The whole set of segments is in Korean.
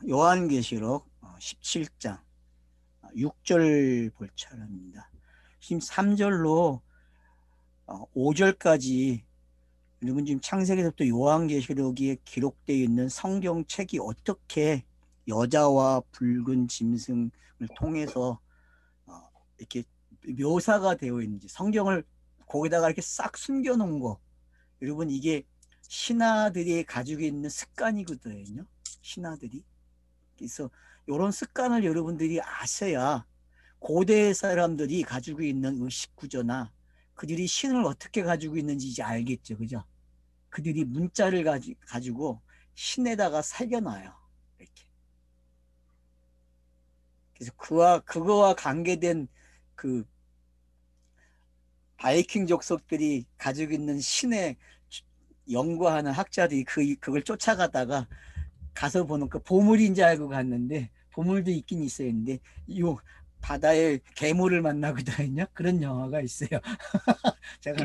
요한계시록 17장 6절 볼 차례입니다. 지금 3절로 5절까지 여러분 지금 창세기에서부터 요한계시록에 기록되어 있는 성경책이 어떻게 여자와 붉은 짐승을 통해서 이렇게 묘사가 되어 있는지, 성경을 거기다가 이렇게 싹 숨겨놓은 거, 여러분 이게 신하들이 가지고 있는 습관이거든요. 신하들이. 그래서 이런 습관을 여러분들이 아셔야 고대 사람들이 가지고 있는 의식 구조나 그들이 신을 어떻게 가지고 있는지 이제 알겠죠. 그죠? 그들이 문자를 가지고 신에다가 새겨놔요. 이렇게. 그래서 그거와 관계된 그 바이킹 족속들이 가지고 있는 신에 연구하는 학자들이 그걸 쫓아가다가 가서 보는 그 보물인 줄 알고 갔는데, 보물도 있긴 있었는데 요 바다에 괴물을 만나거든요. 그런 영화가 있어요. 제가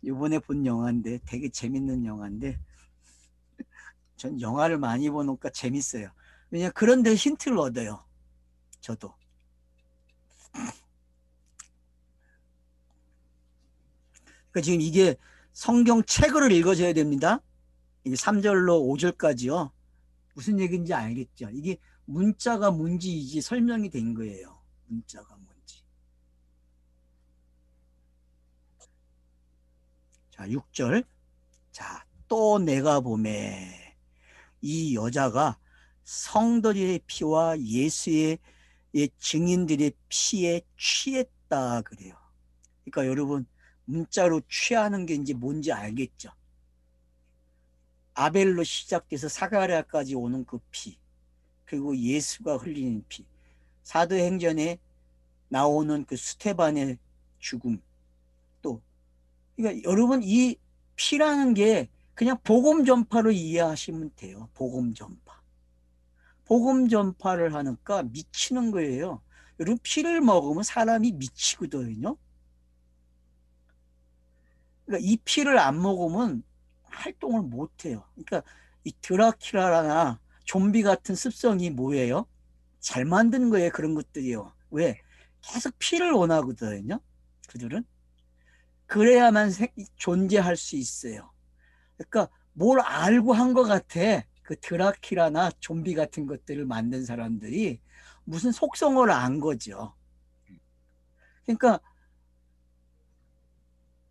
이번에 본 영화인데 되게 재밌는 영화인데, 전 영화를 많이 보니까 재밌어요. 왜냐 그런 데 힌트를 얻어요. 저도. 그러니까 지금 이게 성경 책을 읽어줘야 됩니다. 이게 3절로 5절까지요. 무슨 얘기인지 알겠죠? 이게 문자가 뭔지 이제 설명이 된 거예요. 문자가 뭔지. 자, 6절. 자, 또 내가 보매 이 여자가 성도들의 피와 예수의 증인들의 피에 취했다 그래요. 그러니까 여러분 문자로 취하는 게 이제 뭔지 알겠죠? 아벨로 시작돼서 사가랴까지 오는 그 피, 그리고 예수가 흘리는 피, 사도행전에 나오는 그 스테반의 죽음, 또 그러니까 여러분 이 피라는 게 그냥 복음 전파로 이해하시면 돼요. 복음 전파. 복음 전파를 하니까 미치는 거예요. 여러분 피를 먹으면 사람이 미치거든요. 그러니까 이 피를 안 먹으면 활동을 못 해요. 그러니까 이 드라큘라나 좀비 같은 습성이 뭐예요? 잘 만든 거예요. 그런 것들이요. 왜? 계속 피를 원하거든요. 그들은. 그래야만 존재할 수 있어요. 그러니까 뭘 알고 한 것 같아. 그 드라큘라나 좀비 같은 것들을 만든 사람들이 무슨 속성을 안 거죠. 그러니까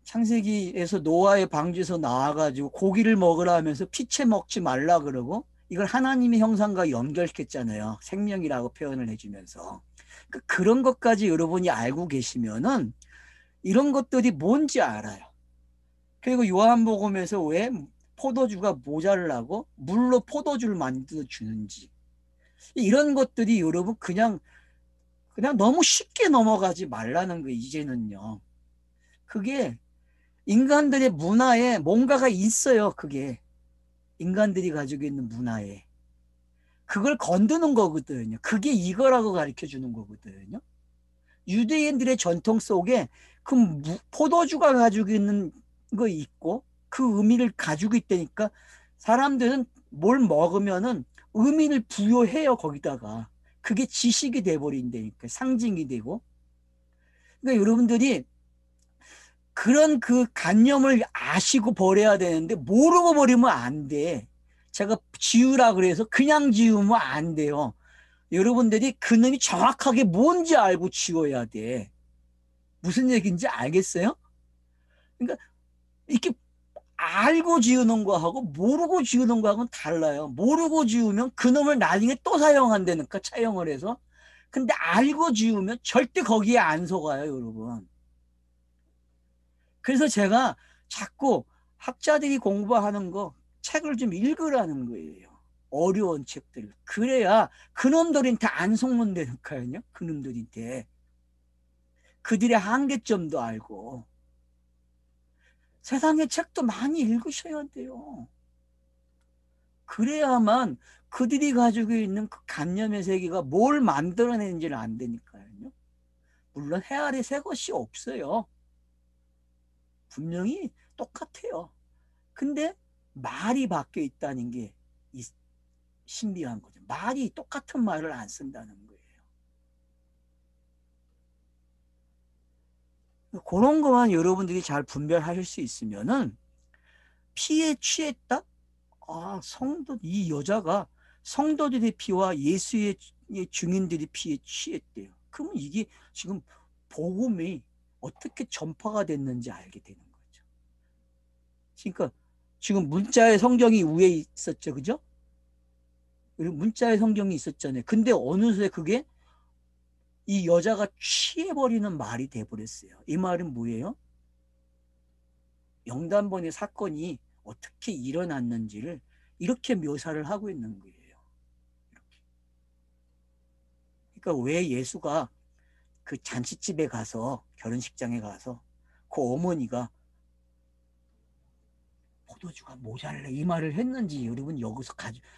창세기에서 노아의 방주에서 나와가지고 고기를 먹으라 하면서 피채 먹지 말라 그러고 이걸 하나님의 형상과 연결했잖아요. 생명이라고 표현을 해주면서. 그런 것까지 여러분이 알고 계시면은 이런 것들이 뭔지 알아요. 그리고 요한복음에서 왜 포도주가 모자라고 물로 포도주를 만들어 주는지, 이런 것들이 여러분 그냥 너무 쉽게 넘어가지 말라는 거예요. 이제는요. 그게 인간들의 문화에 뭔가가 있어요. 그게 인간들이 가지고 있는 문화에 그걸 건드는 거거든요. 그게 이거라고 가르쳐 주는 거거든요. 유대인들의 전통 속에 그 포도주가 가지고 있는 거 있고 그 의미를 가지고 있다니까, 사람들은 뭘 먹으면은 의미를 부여해요. 거기다가 그게 지식이 돼버린다니까, 상징이 되고. 그러니까 여러분들이 그런 그 관념을 아시고 버려야 되는데 모르고 버리면 안 돼. 제가 지우라 그래서 그냥 지우면 안 돼요. 여러분들이 그 놈이 정확하게 뭔지 알고 지워야 돼. 무슨 얘기인지 알겠어요? 그러니까 이렇게 알고 지우는 거하고 모르고 지우는 거하고는 달라요. 모르고 지우면 그 놈을 나중에 또 사용한다니까, 차용을 해서. 근데 알고 지우면 절대 거기에 안 속아요, 여러분. 그래서 제가 자꾸 학자들이 공부하는 거 책을 좀 읽으라는 거예요. 어려운 책들. 그래야 그놈들한테 안 속는다니까요. 그놈들한테. 그들의 한계점도 알고. 세상의 책도 많이 읽으셔야 돼요. 그래야만 그들이 가지고 있는 그 관념의 세계가 뭘 만들어내는지를 안 되니까요. 물론 해아리 새 것이 없어요. 분명히 똑같아요. 근데 말이 바뀌어 있다는 게 신비한 거죠. 말이 똑같은 말을 안 쓴다는 거예요. 그런 것만 여러분들이 잘 분별하실 수 있으면은 피에 취했다? 아, 이 여자가 성도들의 피와 예수의 증인들의 피에 취했대요. 그러면 이게 지금 복음이 어떻게 전파가 됐는지 알게 되는 거죠. 그러니까 지금 문자의 성경이 위에 있었죠. 그죠? 문자의 성경이 있었잖아요. 근데 어느새 그게 이 여자가 취해버리는 말이 돼버렸어요. 이 말은 뭐예요? 영단번의 사건이 어떻게 일어났는지를 이렇게 묘사를 하고 있는 거예요. 그러니까 왜 예수가 그 잔치집에 가서 결혼식장에 가서 그 어머니가 포도주가 모자라 이 말을 했는지 여러분 여기서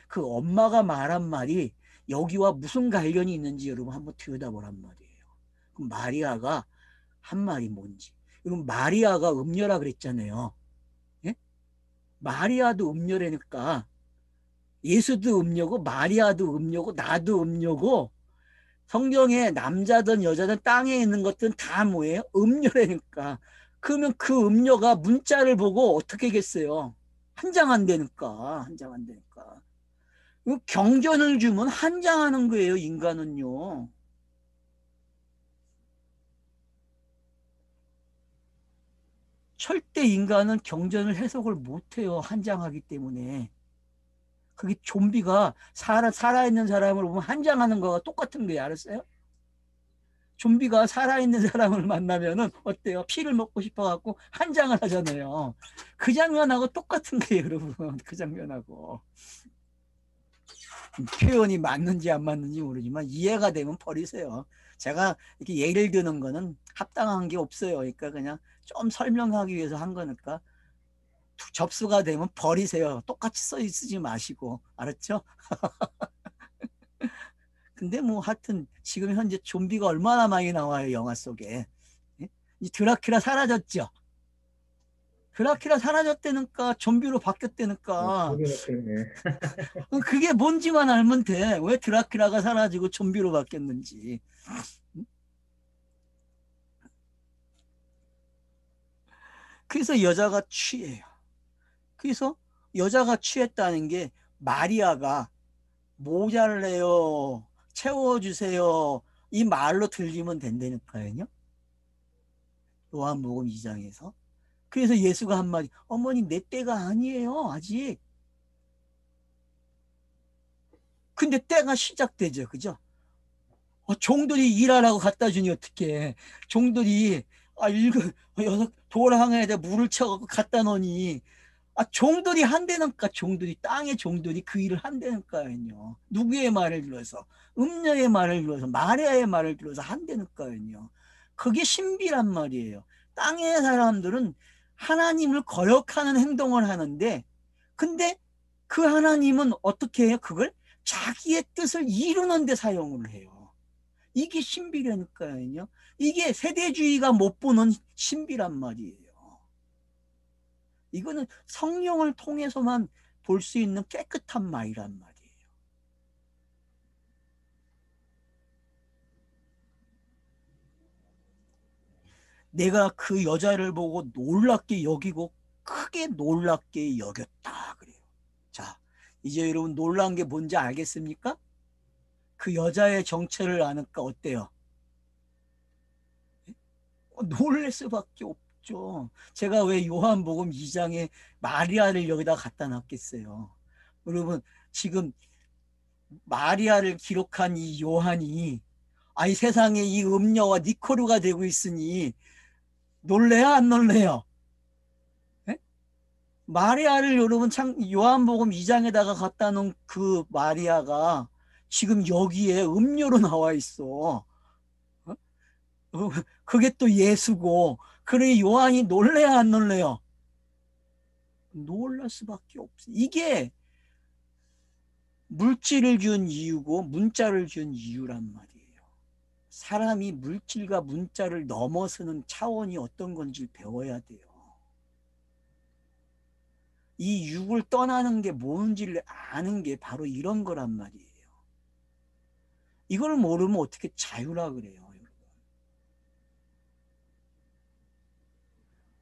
그 엄마가 말한 말이 여기와 무슨 관련이 있는지 여러분 한번 들여다보란 말이에요. 그럼 마리아가 한 말이 뭔지. 여러분 마리아가 음녀라 그랬잖아요. 예? 마리아도 음녀라니까 예수도 음녀고 마리아도 음녀고 나도 음녀고 성경에 남자든 여자든 땅에 있는 것들은 다 뭐예요? 음료라니까. 그러면 그 음료가 문자를 보고 어떻게 겠어요? 한 장 안 되니까. 한 장 안 되니까. 경전을 주면 한 장 하는 거예요, 인간은요. 절대 인간은 경전을 해석을 못해요. 한 장 하기 때문에. 그게 좀비가 살아있는 사람을 보면 한 장 하는 거가 똑같은 거예요. 알았어요? 좀비가 살아있는 사람을 만나면은 어때요? 피를 먹고 싶어갖고 한 장을 하잖아요. 그 장면하고 똑같은 거예요, 여러분. 그 장면하고. 표현이 맞는지 안 맞는지 모르지만 이해가 되면 버리세요. 제가 이렇게 예를 드는 거는 합당한 게 없어요. 그러니까 그냥 좀 설명하기 위해서 한 거니까 접수가 되면 버리세요. 똑같이 쓰지 마시고. 알았죠? 근데 뭐 하여튼 지금 현재 좀비가 얼마나 많이 나와요, 영화 속에. 예? 이 드라큘라 사라졌죠? 드라큘라 사라졌다니까 좀비로 바뀌었다니까 그러게 그러네. 그게 뭔지만 알면 돼. 왜 드라큘라가 사라지고 좀비로 바뀌었는지. 그래서 여자가 취해요. 그래서 여자가 취했다는 게 마리아가 모자래요, 채워주세요 이 말로 들리면 된다니까요. 요한복음 2장에서. 그래서 예수가 한마디, 어머니 내 때가 아니에요 아직. 근데 때가 시작되죠. 그죠? 종들이 일하라고 갖다 주니 어떡해. 종들이 여섯 도랑에다 물을 쳐갖고 갖다 놓으니 종들이 한대니까 종들이 땅의 종들이 그 일을 한대니까요. 누구의 말을 들어서 음녀의 말을 들어서 마리아의 말을 들어서 한대니까요. 그게 신비란 말이에요. 땅의 사람들은 하나님을 거역하는 행동을 하는데 근데 그 하나님은 어떻게 해요? 그걸 자기의 뜻을 이루는 데 사용을 해요. 이게 신비라니까요. 이게 세대주의가 못 보는 신비란 말이에요. 이거는 성령을 통해서만 볼 수 있는 깨끗한 말이란 말이에요. 내가 그 여자를 보고 놀랍게 여기고 크게 놀랍게 여겼다 그래요. 자, 이제 여러분 놀란 게 뭔지 알겠습니까? 그 여자의 정체를 아니까 어때요? 놀랄 수밖에 없죠. 제가 왜 요한복음 2장에 마리아를 여기다 갖다 놨겠어요. 여러분 지금 마리아를 기록한 이 요한이 아이 세상에 이 음녀와 니코르가 되고 있으니 놀래요 안 놀래요? 에? 마리아를 여러분 요한복음 2장에다가 갖다 놓은 그 마리아가 지금 여기에 음료로 나와 있어. 어? 그게 또 예수고 그러니 요한이 놀래요 안 놀래요? 놀랄 수밖에 없어. 이게 물질을 준 이유고 문자를 준 이유란 말이에요. 사람이 물질과 문자를 넘어서는 차원이 어떤 건지 배워야 돼요. 이 육을 떠나는 게 뭔지를 아는 게 바로 이런 거란 말이에요. 이걸 모르면 어떻게 자유라 그래요, 여러분.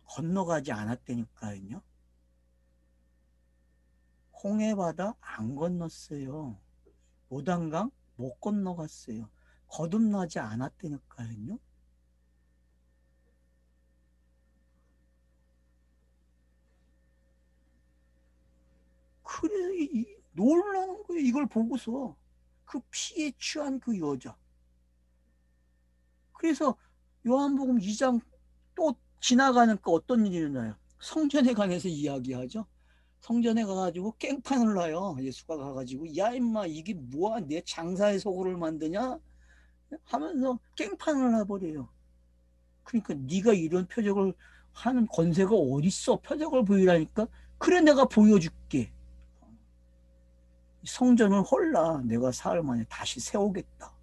건너가지 않았다니까요. 홍해바다 안 건넜어요. 요단강 못 건너갔어요. 거듭나지 않았다니까요. 그래, 놀라는 거예요. 이걸 보고서 그 피에 취한 그 여자. 그래서 요한복음 2장 또 지나가니까 어떤 일이 일어나요? 성전에 관해서 이야기하죠. 성전에 가가지고 깽판을 놔요. 예수가 가가지고 야 임마 이게 뭐야 내 장사의 소굴을 만드냐 하면서 깽판을 놔버려요. 그러니까 네가 이런 표적을 하는 권세가 어딨어? 표적을 보이라니까. 그래 내가 보여줄게. 성전을 헐라 내가 사흘 만에 다시 세우겠다.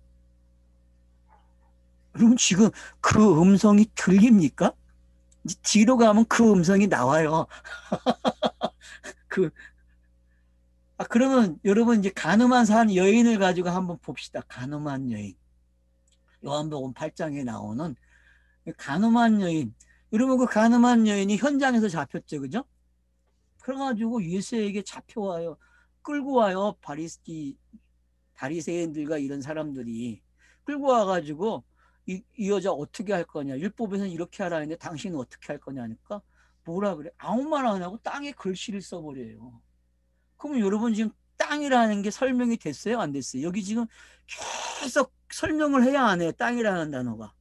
그럼 지금 그 음성이 들립니까? 뒤로 가면 그 음성이 나와요. 그, 그러면 여러분 이제 가늠한 산 여인을 가지고 한번 봅시다. 가늠한 여인. 요한복음 8장에 나오는 가늠한 여인. 여러분 그 가늠한 여인이 현장에서 잡혔죠. 그죠? 그래가지고 예수에게 잡혀와요. 끌고 와요. 바리새인들과 이런 사람들이 끌고 와가지고 이 여자 어떻게 할 거냐. 율법에서는 이렇게 하라 했는데 당신은 어떻게 할 거냐 하니까 뭐라 그래. 아무 말 안 하고 땅에 글씨를 써버려요. 그러면 여러분 지금 땅이라는 게 설명이 됐어요? 안 됐어요? 여기 지금 계속 설명을 해야 안 해요? 땅이라는 단어가.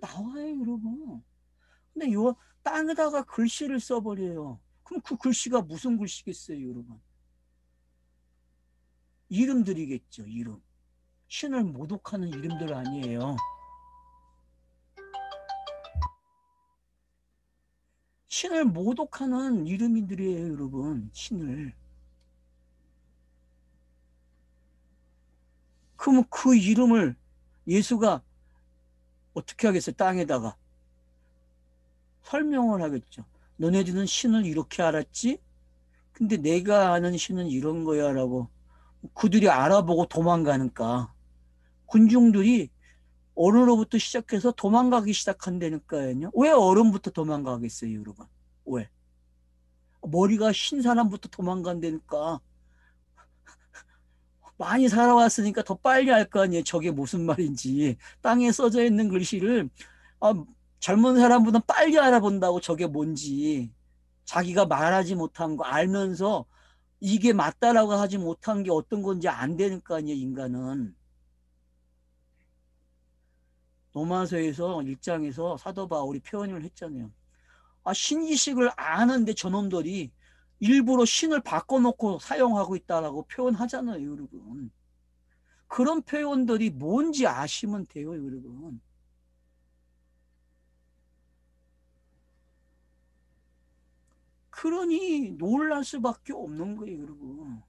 나와요, 여러분. 근데 요 땅에다가 글씨를 써버려요. 그럼 그 글씨가 무슨 글씨겠어요, 여러분? 이름들이겠죠, 이름. 신을 모독하는 이름들 아니에요. 신을 모독하는 이름들이에요, 여러분. 신을. 그러면 그 이름을 예수가 어떻게 하겠어요? 땅에다가 설명을 하겠죠. 너네들은 신을 이렇게 알았지? 근데 내가 아는 신은 이런 거야 라고 그들이 알아보고 도망가니까 군중들이 어른으로부터 시작해서 도망가기 시작한다니까요. 왜 어른부터 도망가겠어요, 여러분? 왜? 머리가 흰 사람부터 도망간다니까. 많이 살아왔으니까 더 빨리 알 거 아니에요. 저게 무슨 말인지. 땅에 써져 있는 글씨를 아, 젊은 사람보다 빨리 알아본다고 저게 뭔지. 자기가 말하지 못한 거 알면서 이게 맞다라고 하지 못한 게 어떤 건지 안 되는 거 아니에요, 인간은. 로마서에서 1장에서 사도 바울이 표현을 했잖아요. 신지식을 아는데 저놈들이 일부러 신을 바꿔놓고 사용하고 있다라고 표현하잖아요, 여러분. 그런 표현들이 뭔지 아시면 돼요, 여러분. 그러니 놀랄 수밖에 없는 거예요, 여러분.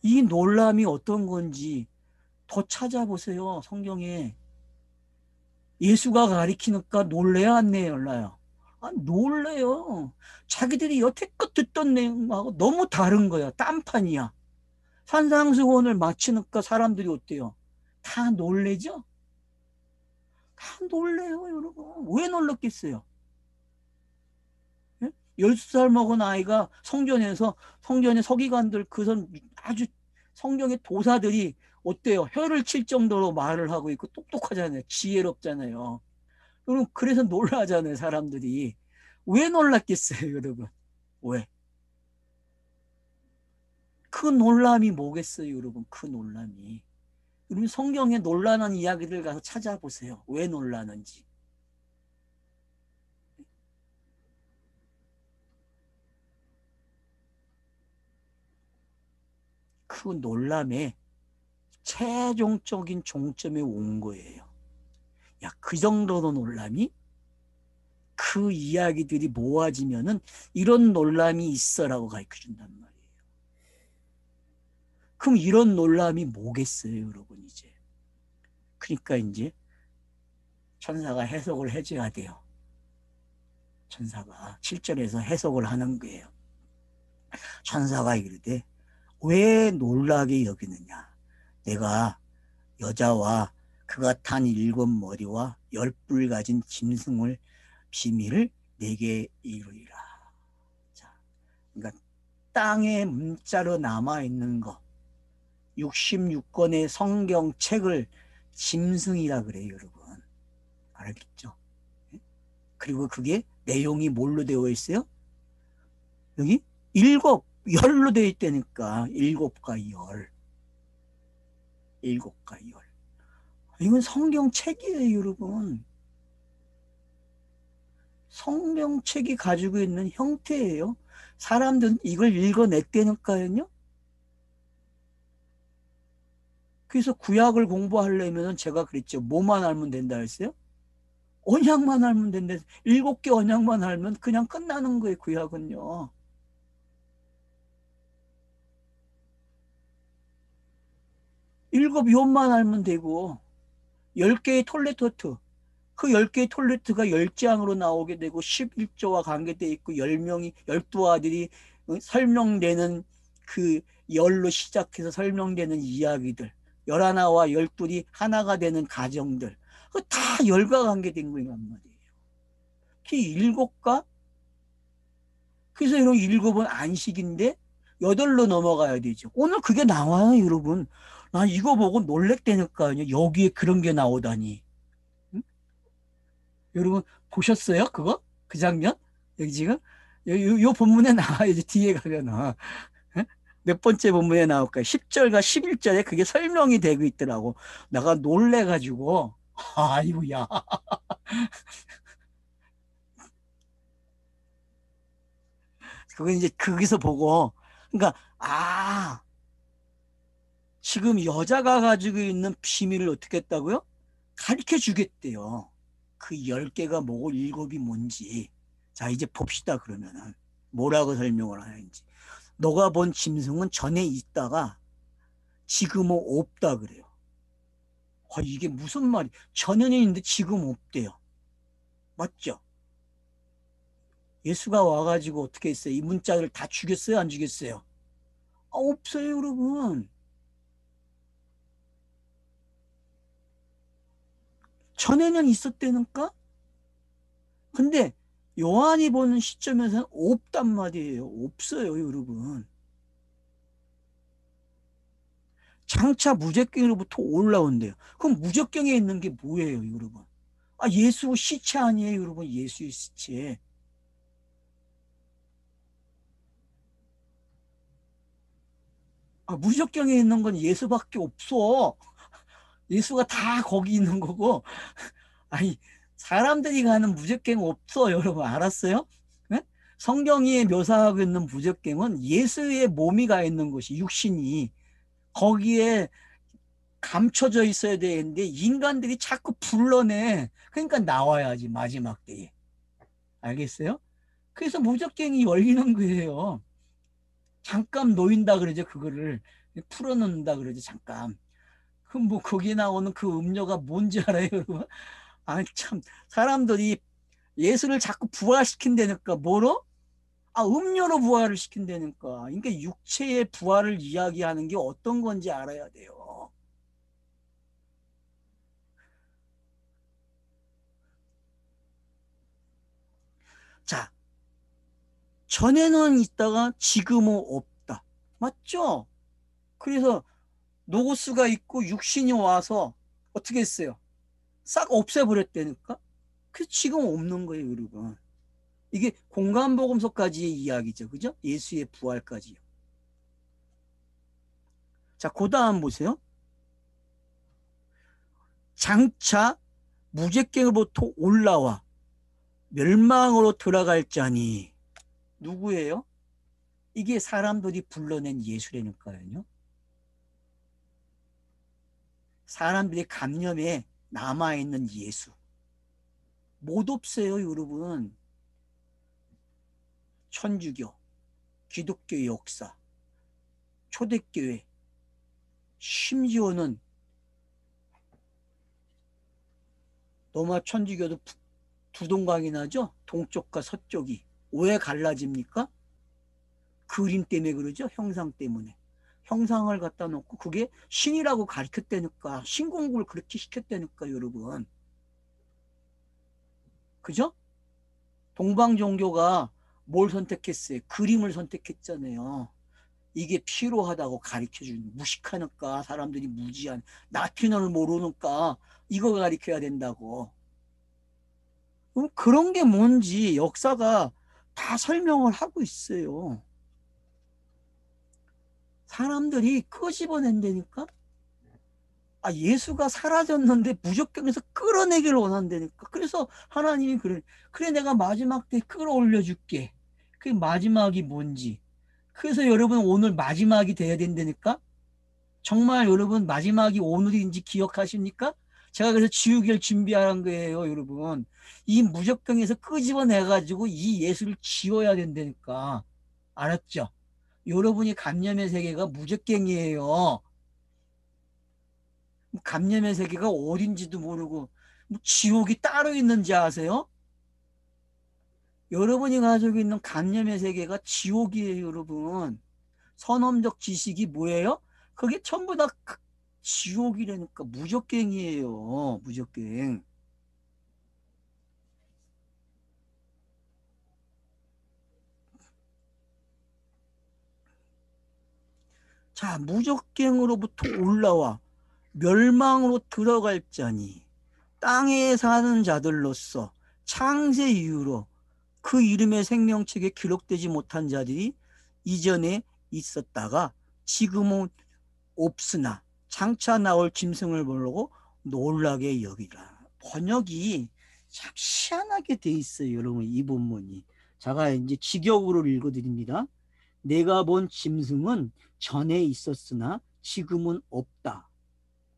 이 놀람이 어떤 건지 더 찾아보세요, 성경에. 예수가 가리키니까 놀래야 안 놀라요? 놀래요. 자기들이 여태껏 듣던 내용하고 너무 다른 거야. 딴판이야. 산상수훈을 마치니까 사람들이 어때요? 다 놀래죠? 다 놀래요, 여러분. 왜 놀랐겠어요? 예? 12살 먹은 아이가 성전의 서기관들, 아주 성경의 도사들이 어때요? 혀를 칠 정도로 말을 하고 있고 똑똑하잖아요. 지혜롭잖아요. 여러분, 그래서 놀라잖아요, 사람들이. 왜 놀랐겠어요, 여러분? 왜? 그 놀람이 뭐겠어요, 여러분? 그 놀람이. 여러분, 성경에 놀라는 이야기들 가서 찾아보세요. 왜 놀라는지. 그 놀람에 최종적인 종점에 온 거예요. 야, 그 정도로 놀람이? 그 이야기들이 모아지면은 이런 놀람이 있어라고 가르쳐 준단 말이에요. 그럼 이런 놀람이 뭐겠어요, 여러분, 이제. 그러니까 이제 천사가 해석을 해줘야 돼요. 천사가 7절에서 해석을 하는 거예요. 천사가 이르되 왜 놀라게 여기느냐. 내가 여자와 그가 탄 7머리와 10뿔 가진 짐승을 비밀을 내게 이루리라. 자, 그러니까 땅에 문자로 남아있는 거 66권의 성경책을 짐승이라 그래요, 여러분. 알겠죠? 그리고 그게 내용이 뭘로 되어 있어요? 여기 열로 되어 있다니까. 일곱과 열. 이건 성경책이에요, 여러분. 성경책이 가지고 있는 형태예요. 사람들은 이걸 읽어냈다니까요. 그래서 구약을 공부하려면 제가 그랬죠. 뭐만 알면 된다 했어요? 언약만 알면 된다. 7개 언약만 알면 그냥 끝나는 거예요, 구약은요. 일곱 욥만 알면 되고 10개의 톨레토트, 그 10개의 톨레트가 10장으로 나오게 되고 11조와 관계되어 있고 10명이 12아들이 설명되는 그 열로 시작해서 설명되는 이야기들, 11와 12이 하나가 되는 가정들, 그 다 열과 관계된 거란 말이에요. 그 일곱과, 그래서 이런 일곱은 안식인데 8로 넘어가야 되죠. 오늘 그게 나와요, 여러분. 난 이거 보고 놀랬다니까요. 여기에 그런 게 나오다니. 응? 여러분 보셨어요? 그거? 그 장면? 여기 지금? 요 본문에 나와야지. 뒤에 가면 몇 번째 본문에 나올까요? 10절과 11절에 그게 설명이 되고 있더라고. 내가 놀래가지고 아이고야. 그거 이제 거기서 보고, 그러니까 지금 여자가 가지고 있는 비밀을 어떻게 했다고요? 가르쳐 주겠대요. 그 10개가 뭐고 7이 뭔지. 자, 이제 봅시다, 그러면은. 뭐라고 설명을 하는지. 너가 본 짐승은 전에 있다가 지금은 없다 그래요. 이게 무슨 말이? 전에는 있는데 지금 없대요. 맞죠? 예수가 와가지고 어떻게 했어요? 이 문자를 다 죽였어요? 안 죽였어요? 없어요, 여러분. 전에는 있었다니까? 근데 요한이 보는 시점에서는 없단 말이에요. 없어요, 여러분. 장차 무적경으로부터 올라온대요. 그럼 무적경에 있는 게 뭐예요, 여러분? 예수 시체 아니에요, 여러분? 예수의 시체. 무적경에 있는 건 예수밖에 없어. 예수가 다 거기 있는 거고. 아니, 사람들이 가는 무적경 없어, 여러분. 알았어요? 네? 성경이 묘사하고 있는 무적경은 예수의 몸이 가 있는 곳이, 육신이. 거기에 감춰져 있어야 되는데 인간들이 자꾸 불러내. 그러니까 나와야지, 마지막 때에. 알겠어요? 그래서 무적경이 열리는 거예요. 잠깐 놓인다 그러죠, 그거를. 풀어놓는다 그러죠, 잠깐. 그럼 뭐 거기에 나오는 그 음료가 뭔지 알아요, 여러분? 참, 사람들이 예수를 자꾸 부활시킨다니까. 뭐로? 음료로 부활을 시킨다니까. 그러니까 육체의 부활을 이야기하는 게 어떤 건지 알아야 돼요. 자, 전에는 있다가 지금은 없다. 맞죠? 그래서 노고스가 있고 육신이 와서 어떻게 했어요? 싹 없애버렸다니까? 그래서 지금 없는 거예요, 여러분. 이게 공간복음서까지의 이야기죠. 그죠? 예수의 부활까지요. 자, 그 다음 보세요. 장차 무제갱으로부터 올라와 멸망으로 들어갈 자니 누구예요? 이게 사람들이 불러낸 예수라니까요. 사람들의 감념에 남아있는 예수. 못 없어요, 여러분. 천주교, 기독교 역사, 초대교회, 심지어는 로마 천주교도 두 동강이 나죠? 동쪽과 서쪽이. 왜 갈라집니까? 그림 때문에 그러죠? 형상 때문에. 형상을 갖다 놓고 그게 신이라고 가르쳤다니까. 신공부를 그렇게 시켰다니까, 여러분. 그죠? 동방 종교가 뭘 선택했어요? 그림을 선택했잖아요. 이게 필요하다고 가르쳐주는, 무식하니까 사람들이 무지한, 라틴어를 모르니까 이거 가르쳐야 된다고. 그럼 그런 게 뭔지 역사가 다 설명을 하고 있어요. 사람들이 끄집어낸다니까? 아, 예수가 사라졌는데 무적경에서 끌어내기를 원한다니까. 그래서 하나님이 그래. 그래, 내가 마지막 때 끌어올려 줄게. 그 마지막이 뭔지. 그래서 여러분 오늘 마지막이 돼야 된다니까? 정말 여러분 마지막이 오늘인지 기억하십니까? 제가 그래서 지우개를 준비한 거예요, 여러분. 이 무적경에서 끄집어내가지고 이 예수를 지워야 된다니까. 알았죠? 여러분이 감염의 세계가 무적경이에요. 감염의 세계가 어딘지도 모르고 뭐 지옥이 따로 있는지 아세요? 여러분이 가지고 있는 감염의 세계가 지옥이에요, 여러분. 선험적 지식이 뭐예요? 그게 전부 다 지옥이라니까. 무적갱이에요. 무적갱. 자, 무적갱으로부터 올라와 멸망으로 들어갈 자니 땅에 사는 자들로서 창세 이후로 그 이름의 생명책에 기록되지 못한 자들이 이전에 있었다가 지금은 없으나 장차 나올 짐승을 보려고 놀라게 여기라. 번역이 참 희한하게 돼 있어요, 여러분. 이 본문이. 제가 이제 직역으로 읽어드립니다. 내가 본 짐승은 전에 있었으나 지금은 없다.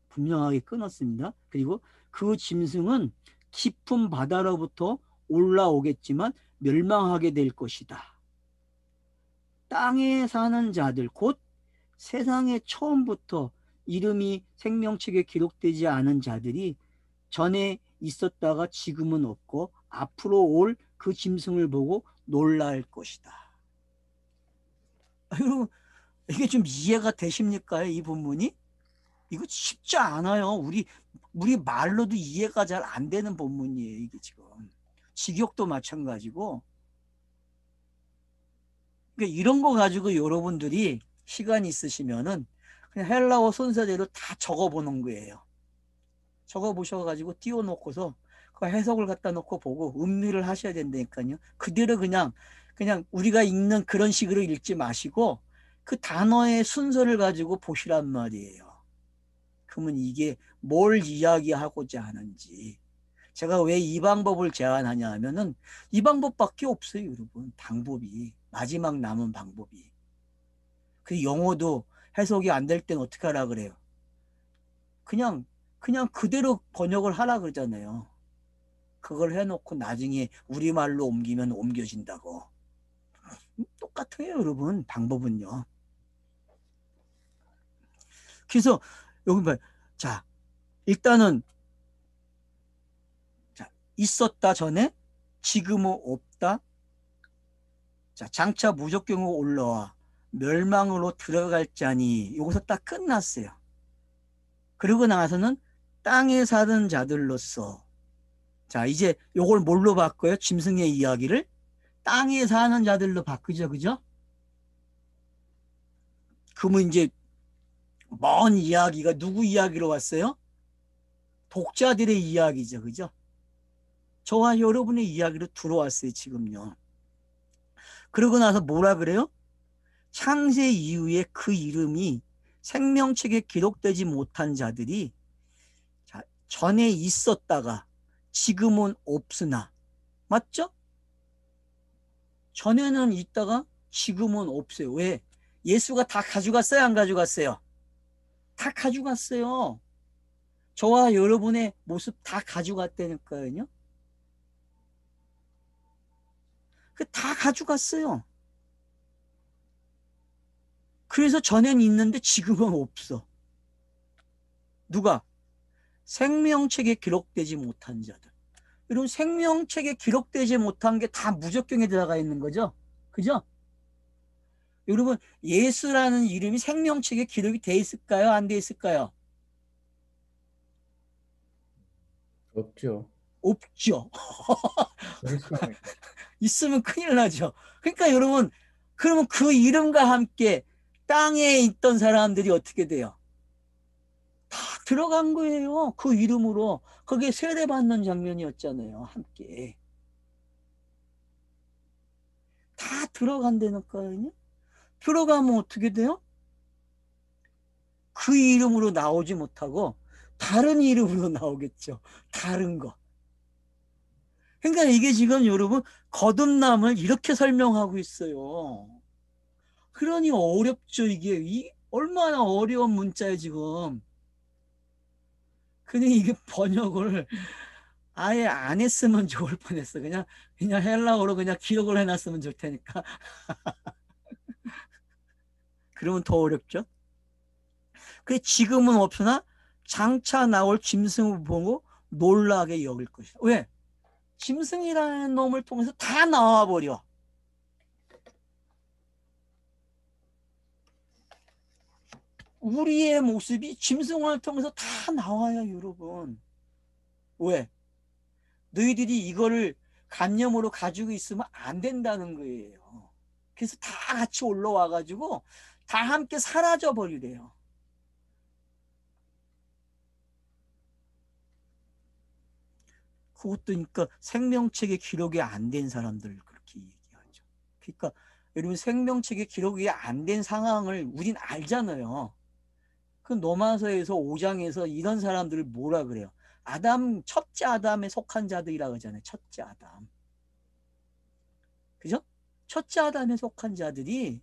분명하게 끊었습니다. 그리고 그 짐승은 깊은 바다로부터 올라오겠지만 멸망하게 될 것이다. 땅에 사는 자들, 곧 세상에 처음부터 이름이 생명책에 기록되지 않은 자들이 전에 있었다가 지금은 없고 앞으로 올 그 짐승을 보고 놀랄 것이다. 여러분, 이게 좀 이해가 되십니까? 이 본문이? 이거 쉽지 않아요. 우리 말로도 이해가 잘 안 되는 본문이에요, 이게 지금. 직역도 마찬가지고. 그러니까 이런 거 가지고 여러분들이 시간 있으시면은 그냥 헬라어 순서대로 다 적어보는 거예요. 적어보셔가지고 띄워놓고서 그 해석을 갖다 놓고 보고 음미를 하셔야 된다니까요. 그대로 그냥 우리가 읽는 그런 식으로 읽지 마시고 그 단어의 순서를 가지고 보시란 말이에요. 그러면 이게 뭘 이야기하고자 하는지. 제가 왜 이 방법을 제안하냐 하면은 이 방법밖에 없어요, 여러분. 방법이. 마지막 남은 방법이. 그 영어도 해석이 안 될 땐 어떻게 하라 그래요? 그냥 그대로 번역을 하라 그러잖아요. 그걸 해놓고 나중에 우리말로 옮기면 옮겨진다고. 똑같아요, 여러분. 방법은요. 그래서 여기 봐. 자, 일단은 자, 있었다 전에 지금은 없다. 자, 장차 무적경으로 올라와 멸망으로 들어갈 자니 여기서 딱 끝났어요. 그러고 나서는 땅에 사는 자들로서 자, 이제 요걸 뭘로 바꿔요? 짐승의 이야기를 땅에 사는 자들로 바꾸죠. 그죠? 그러면 이제 먼 이야기가 누구 이야기로 왔어요? 독자들의 이야기죠. 그죠? 저와 여러분의 이야기로 들어왔어요. 지금요. 그러고 나서 뭐라 그래요? 창세 이후에 그 이름이 생명책에 기록되지 못한 자들이 자, 전에 있었다가 지금은 없으나 맞죠? 전에는 있다가 지금은 없어요. 왜? 예수가 다 가져갔어요? 안 가져갔어요? 다 가져갔어요. 저와 여러분의 모습 다 가져갔다니까요. 그 다 가져갔어요. 그래서 전엔 있는데 지금은 없어. 누가? 생명책에 기록되지 못한 자들. 여러분 생명책에 기록되지 못한 게 다 무적경에 들어가 있는 거죠. 그죠? 여러분 예수라는 이름이 생명책에 기록이 돼 있을까요? 안 돼 있을까요? 없죠. 없죠. 그렇습니다. 있으면 큰일 나죠. 그러니까 여러분 그러면 그 이름과 함께 땅에 있던 사람들이 어떻게 돼요? 다 들어간 거예요. 그 이름으로. 그게 세례받는 장면이었잖아요. 함께. 다 들어간다니까요. 들어가면 어떻게 돼요? 그 이름으로 나오지 못하고 다른 이름으로 나오겠죠. 다른 거. 그러니까 이게 지금 여러분 거듭남을 이렇게 설명하고 있어요. 그러니 어렵죠. 이게 얼마나 어려운 문자예요 지금. 근데 이게 번역을 아예 안 했으면 좋을 뻔했어. 그냥 헬라어로 그냥 기록을 해놨으면 좋을 테니까. 그러면 더 어렵죠. 그래 지금은 없으나 장차 나올 짐승을 보고 놀라게 여길 것이다. 왜? 짐승이라는 놈을 통해서 다 나와버려. 우리의 모습이 짐승을 통해서 다 나와요, 여러분. 왜? 너희들이 이거를 관념으로 가지고 있으면 안 된다는 거예요. 그래서 다 같이 올라와가지고 다 함께 사라져 버리래요. 그것도 그러니까 생명책에 기록이 안 된 사람들 그렇게 얘기하죠. 그러니까 여러분 생명책에 기록이 안 된 상황을 우린 알잖아요. 그 로마서에서 5장에서 이런 사람들을 뭐라 그래요? 첫째 아담에 속한 자들이라고 하잖아요. 첫째 아담. 그죠? 첫째 아담에 속한 자들이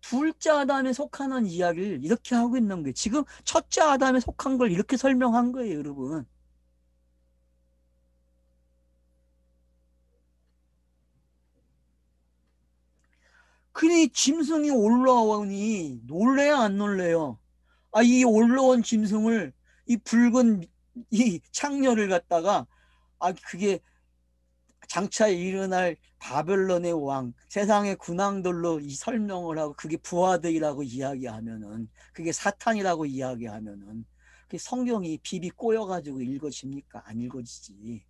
둘째 아담에 속하는 이야기를 이렇게 하고 있는 거예요. 지금 첫째 아담에 속한 걸 이렇게 설명한 거예요, 여러분. 그니 짐승이 올라오니 놀래요, 안 놀래요? 이 올라온 짐승을 이 붉은 이 창녀를 갖다가 그게 장차 일어날 바벨론의 왕, 세상의 군왕들로 이 설명을 하고 그게 부하들이라고 이야기하면은 그게 사탄이라고 이야기하면은 그 성경이 비비 꼬여가지고 읽어집니까? 안 읽어지지.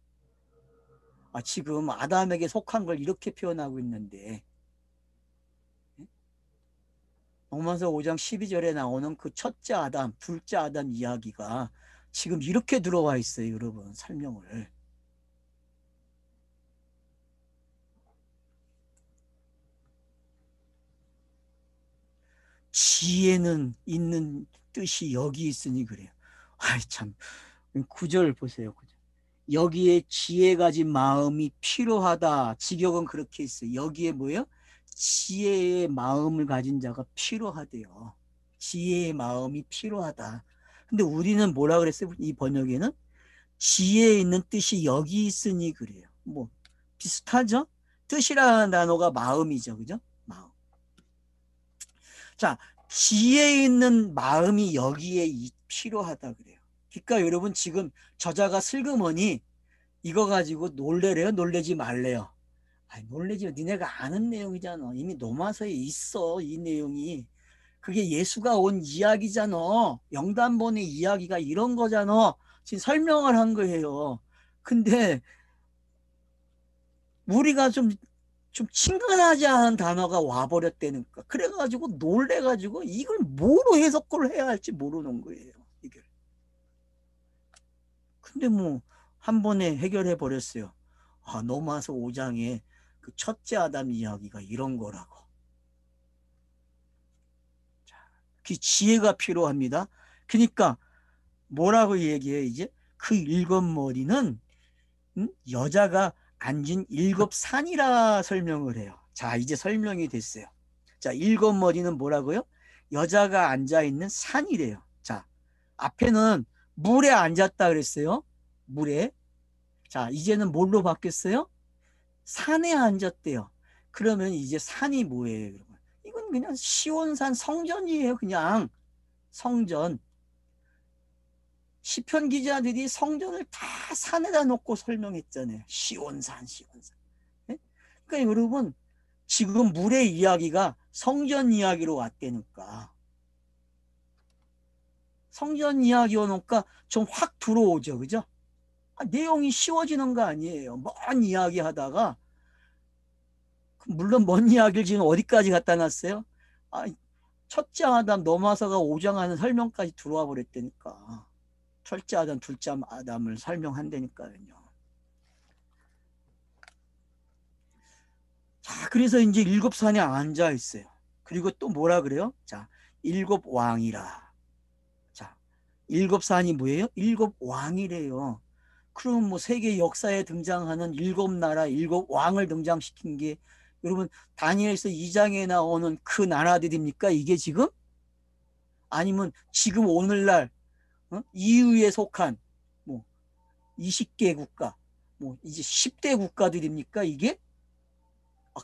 지금 아담에게 속한 걸 이렇게 표현하고 있는데 로마서 5장 12절에 나오는 그 첫째 아담, 둘째 아담 이야기가 지금 이렇게 들어와 있어요, 여러분. 설명을. 지혜는 있는 뜻이 여기 있으니 그래요. 참. 9절 보세요. 9절. 여기에 지혜 가진 마음이 필요하다. 직역은 그렇게 있어요. 여기에 뭐예요? 지혜의 마음을 가진 자가 필요하대요. 지혜의 마음이 필요하다. 근데 우리는 뭐라 그랬어요? 이 번역에는 지혜에 있는 뜻이 여기 있으니 그래요. 뭐 비슷하죠? 뜻이라는 단어가 마음이죠. 그죠? 마음. 자, 지혜 있는 마음이 여기에 필요하다 그래요. 그러니까 여러분 지금 저자가 슬그머니 이거 가지고 놀래래요? 놀래지 말래요? 놀래지 니네가 아는 내용이잖아. 이미 로마서에 있어 이 내용이. 그게 예수가 온 이야기잖아. 영단본의 이야기가 이런 거잖아. 지금 설명을 한 거예요. 근데 우리가 좀 친근하지 않은 단어가 와버렸다니까. 그래가지고 놀래가지고 이걸 뭐로 해석을 해야 할지 모르는 거예요. 이게. 근데 뭐 한 번에 해결해 버렸어요. 로마서 5장에 그 첫째 아담 이야기가 이런 거라고. 그 지혜가 필요합니다. 그러니까 뭐라고 얘기해 이제? 그 일곱 머리는 여자가 앉은 일곱 산이라 설명을 해요. 자, 이제 설명이 됐어요. 자, 일곱 머리는 뭐라고요? 여자가 앉아있는 산이래요. 자, 앞에는 물에 앉았다 그랬어요. 물에. 자, 이제는 뭘로 바뀌었어요? 산에 앉았대요. 그러면 이제 산이 뭐예요? 이건 그냥 시온산 성전이에요. 그냥 성전. 시편 기자들이 성전을 다 산에다 놓고 설명했잖아요. 시온산, 시온산. 예? 그러니까 여러분, 지금 물의 이야기가 성전 이야기로 왔다니까. 성전 이야기 오니까 좀 확 들어오죠. 그죠? 내용이 쉬워지는 거 아니에요. 먼 이야기 하다가, 물론 먼 이야기를 지금 어디까지 갖다 놨어요? 첫째 아담 넘어서가 5장 하는 설명까지 들어와 버렸다니까. 첫째 아담, 둘째 아담을 설명한다니까요. 자, 그래서 이제 일곱 산에 앉아 있어요. 그리고 또 뭐라 그래요? 자, 일곱 왕이라. 자, 일곱 산이 뭐예요? 일곱 왕이래요. 그럼 뭐 세계 역사에 등장하는 일곱 나라, 일곱 왕을 등장시킨 게 여러분 다니엘서 2장에 나오는 그 나라들입니까? 이게 지금? 아니면 지금 오늘날 EU에 속한 뭐 20개 국가, 뭐 이제 10대 국가들입니까? 이게?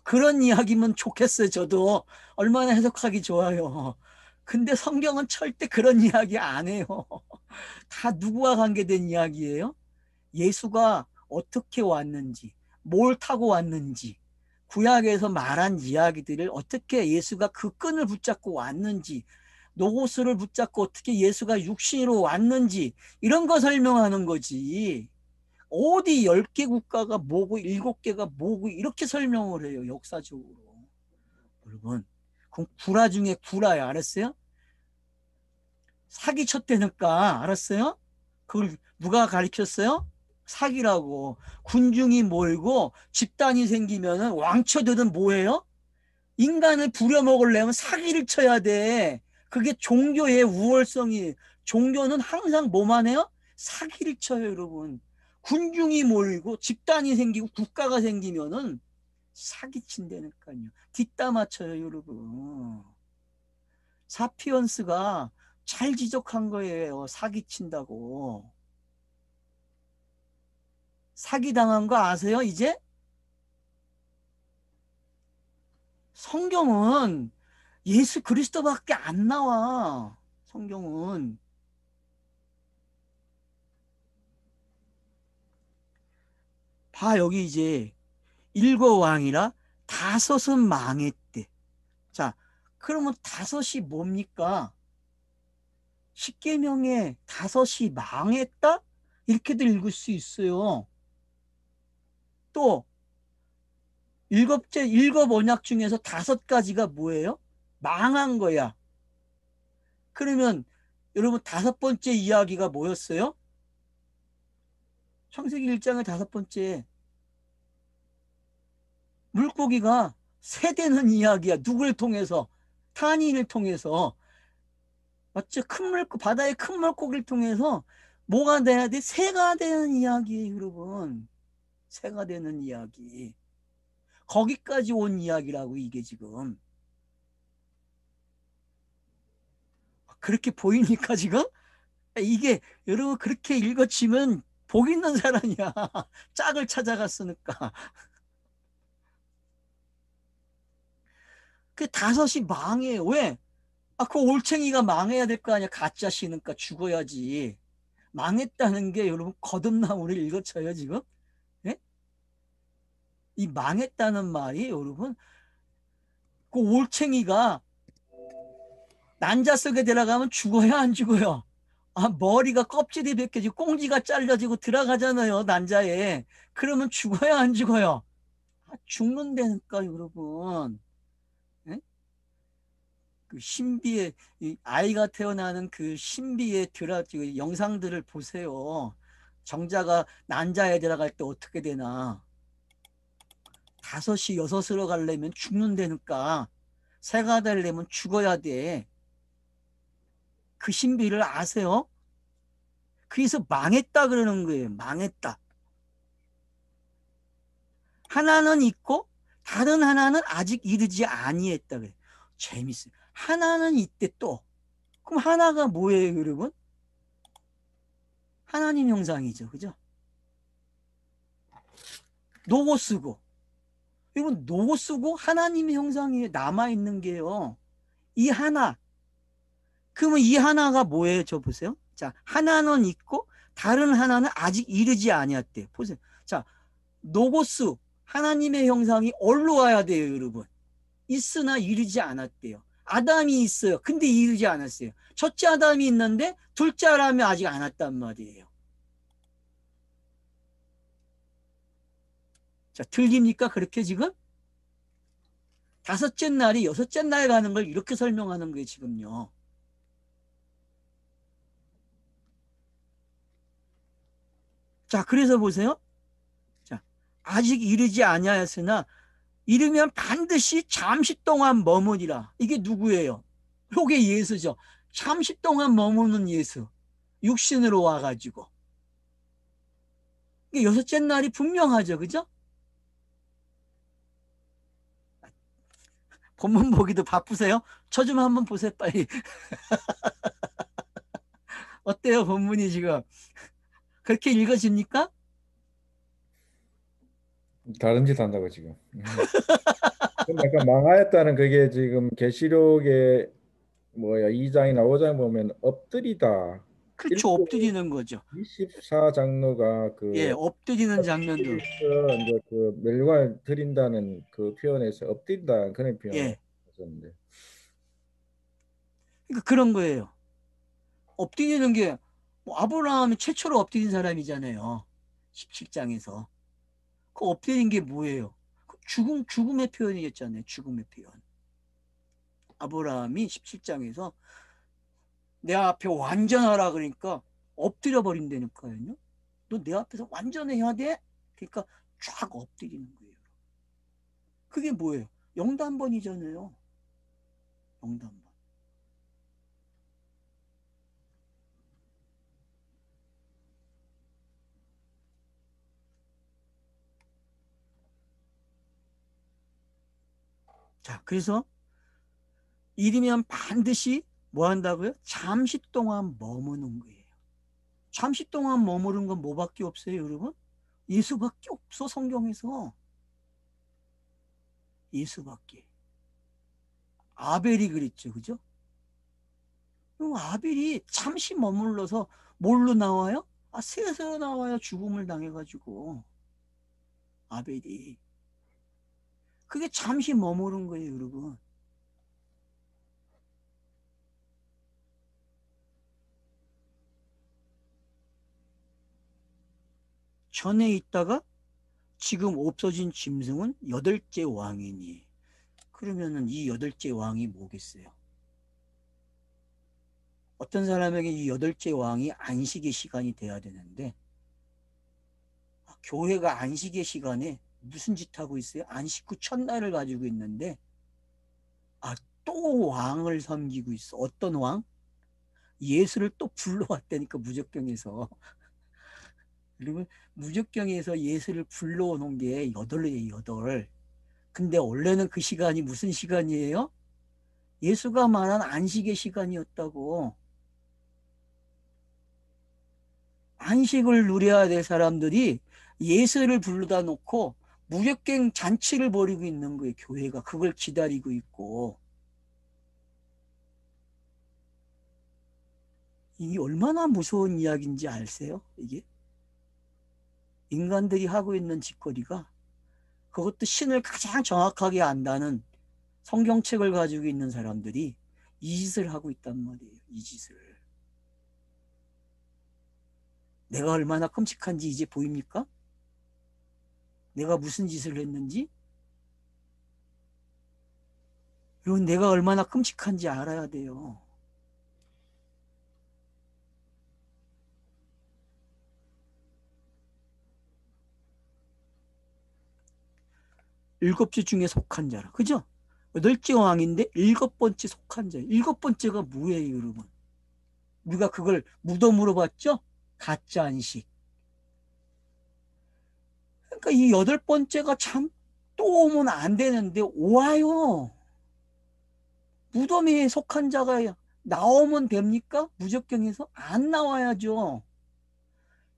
그런 이야기면 좋겠어요. 저도 얼마나 해석하기 좋아요. 근데 성경은 절대 그런 이야기 안 해요. 다 누구와 관계된 이야기예요? 예수가 어떻게 왔는지, 뭘 타고 왔는지, 구약에서 말한 이야기들을 어떻게 예수가 그 끈을 붙잡고 왔는지, 노고스를 붙잡고 어떻게 예수가 육신으로 왔는지 이런 거 설명하는 거지. 어디 10개 국가가 뭐고 7개가 뭐고 이렇게 설명을 해요. 역사적으로. 여러분, 그럼 구라 중에 구라야. 알았어요? 사기 쳤다니까. 알았어요? 그걸 누가 가르쳤어요? 사기라고. 군중이 모이고 집단이 생기면은 왕초들은 뭐예요? 인간을 부려먹으려면 사기를 쳐야 돼. 그게 종교의 우월성이. 종교는 항상 뭐만 해요? 사기를 쳐요, 여러분. 군중이 모이고 집단이 생기고 국가가 생기면은 사기친다니까요. 뒷담화 쳐요, 여러분. 사피언스가 잘 지적한 거예요. 사기친다고. 사기당한 거 아세요, 이제? 성경은 예수 그리스도밖에 안 나와. 성경은. 봐, 여기 이제 일곱 왕이라 다섯은 망했대. 자, 그러면 다섯이 뭡니까? 십계명에 다섯이 망했다? 이렇게도 읽을 수 있어요. 또 일곱 언약 중에서 5가지가 뭐예요? 망한 거야. 그러면 여러분 5번째 이야기가 뭐였어요? 창세기 1장의 5번째. 물고기가 새되는 이야기야. 누굴 통해서? 타닌을 통해서. 맞죠? 바다의 큰 물고기를 통해서 뭐가 돼야 돼? 새가 되는 이야기예요, 여러분. 새가 되는 이야기. 거기까지 온 이야기라고, 이게 지금. 그렇게 보이니까 지금? 이게 여러분 그렇게 읽어치면 복 있는 사람이야. 짝을 찾아갔으니까. 그 다섯이 망해요. 왜? 그 올챙이가 망해야 될 거 아니야. 가짜 신으니까 죽어야지. 망했다는 게 여러분 거듭나무를 읽어쳐요, 지금? 예? 이 망했다는 말이 여러분 그 올챙이가 난자 속에 들어가면 죽어요, 안 죽어요? 머리가 껍질이 벗겨지고 꽁지가 잘려지고 들어가잖아요, 난자에. 그러면 죽어요, 안 죽어요? 죽는다니까, 여러분. 예? 그 신비의 아이가 태어나는 그 신비의 영상들을 보세요. 정자가 난자에 들어갈 때 어떻게 되나. 5이 6으로 가려면 죽는다니까. 새가 되려면 죽어야 돼. 그 신비를 아세요? 그래서 망했다 그러는 거예요. 망했다. 하나는 있고 다른 하나는 아직 이르지 아니했다 그래요. 재밌어요. 하나는 있대 또. 그럼 하나가 뭐예요, 여러분? 하나님 형상이죠. 그죠? 노고스고. 여러분 노고스고 하나님의 형상이 남아있는 게요. 이 하나. 그러면 이 하나가 뭐예요? 저 보세요. 자, 하나는 있고 다른 하나는 아직 이르지 아니었대요. 보세요. 자, 노고스 하나님의 형상이 얼로 와야 돼요, 여러분. 있으나 이르지 않았대요. 아담이 있어요. 근데 이르지 않았어요. 첫째 아담이 있는데 둘째 아담이 아직 안 왔단 말이에요. 자, 틀립니까? 그렇게 지금? 다섯째 날이 여섯째 날 가는 걸 이렇게 설명하는 거예요, 지금요. 자, 그래서 보세요. 자, 아직 이르지 아니하였으나 이르면 반드시 잠시 동안 머무리라. 이게 누구예요? 요게 예수죠. 잠시 동안 머무는 예수. 육신으로 와가지고. 이게 여섯째 날이 분명하죠. 그죠? 본문 보기도 바쁘세요? 저 좀 한번 보세요, 빨리. 어때요, 본문이 지금? 그렇게 읽어집니까? 다른 짓 한다고 지금. 근데 약간 망하였다는 그게 지금 계시록에 뭐야 2장이나 5장 보면 엎드리다 그렇죠. 1절 엎드리는 거죠. 24장로가 예, 그 엎드리는 장면도. 이제 그 멸관을 드린다는 그 표현에서 엎드린다 그런 표현을 예. 썼는데 그러니까 그런 거예요. 엎드리는 게, 뭐 아브라함이 최초로 엎드린 사람이잖아요. 17장에서. 그 엎드린 게 뭐예요? 그 죽음의 표현이었잖아요. 죽음의 표현. 아브라함이 17장에서 내 앞에 완전하라 그러니까 엎드려 버린다니까요. 너 내 앞에서 완전해야 돼? 그러니까 쫙 엎드리는 거예요. 그게 뭐예요? 영단번이잖아요. 영단번. 자, 그래서 이르면 반드시 뭐 한다고요? 잠시 동안 머무는 거예요. 잠시 동안 머무른 건 뭐밖에 없어요, 여러분? 예수밖에 없어, 성경에서. 예수밖에. 아벨이 그랬죠, 그죠? 그럼 아벨이 잠시 머물러서 뭘로 나와요? 아, 셋으로 나와요, 죽음을 당해가지고. 아벨이. 그게 잠시 머무른 거예요, 여러분. 전에 있다가 지금 없어진 짐승은 여덟째 왕이니. 그러면은 이 여덟째 왕이 뭐겠어요? 어떤 사람에게 이 여덟째 왕이 안식의 시간이 돼야 되는데, 교회가 안식의 시간에 무슨 짓 하고 있어요? 안식 후 첫날을 가지고 있는데, 또 왕을 섬기고 있어. 어떤 왕? 예수를 또 불러왔다니까, 무적경에서. 그리고 무적경에서 예수를 불러오는 게 여덟이에요, 여덟. 근데 원래는 그 시간이 무슨 시간이에요? 예수가 말한 안식의 시간이었다고. 안식을 누려야 될 사람들이 예수를 불러다 놓고 무적갱 잔치를 벌이고 있는 거예요. 교회가 그걸 기다리고 있고. 이게 얼마나 무서운 이야기인지 아세요? 이게 인간들이 하고 있는 짓거리가, 그것도 신을 가장 정확하게 안다는 성경책을 가지고 있는 사람들이 이 짓을 하고 있단 말이에요. 이 짓을. 내가 얼마나 끔찍한지 이제 보입니까? 내가 무슨 짓을 했는지? 그리고 내가 얼마나 끔찍한지 알아야 돼요. 일곱째 중에 속한 자라. 그죠? 여덟째 왕인데 일곱 번째 속한 자. 일곱 번째가 뭐예요, 여러분? 우리가 그걸 무덤으로 봤죠? 가짜 안식. 그러니까 이 여덟 번째가 참 또 오면 안 되는데 와요. 무덤에 속한 자가 나오면 됩니까? 무적경에서 안 나와야죠.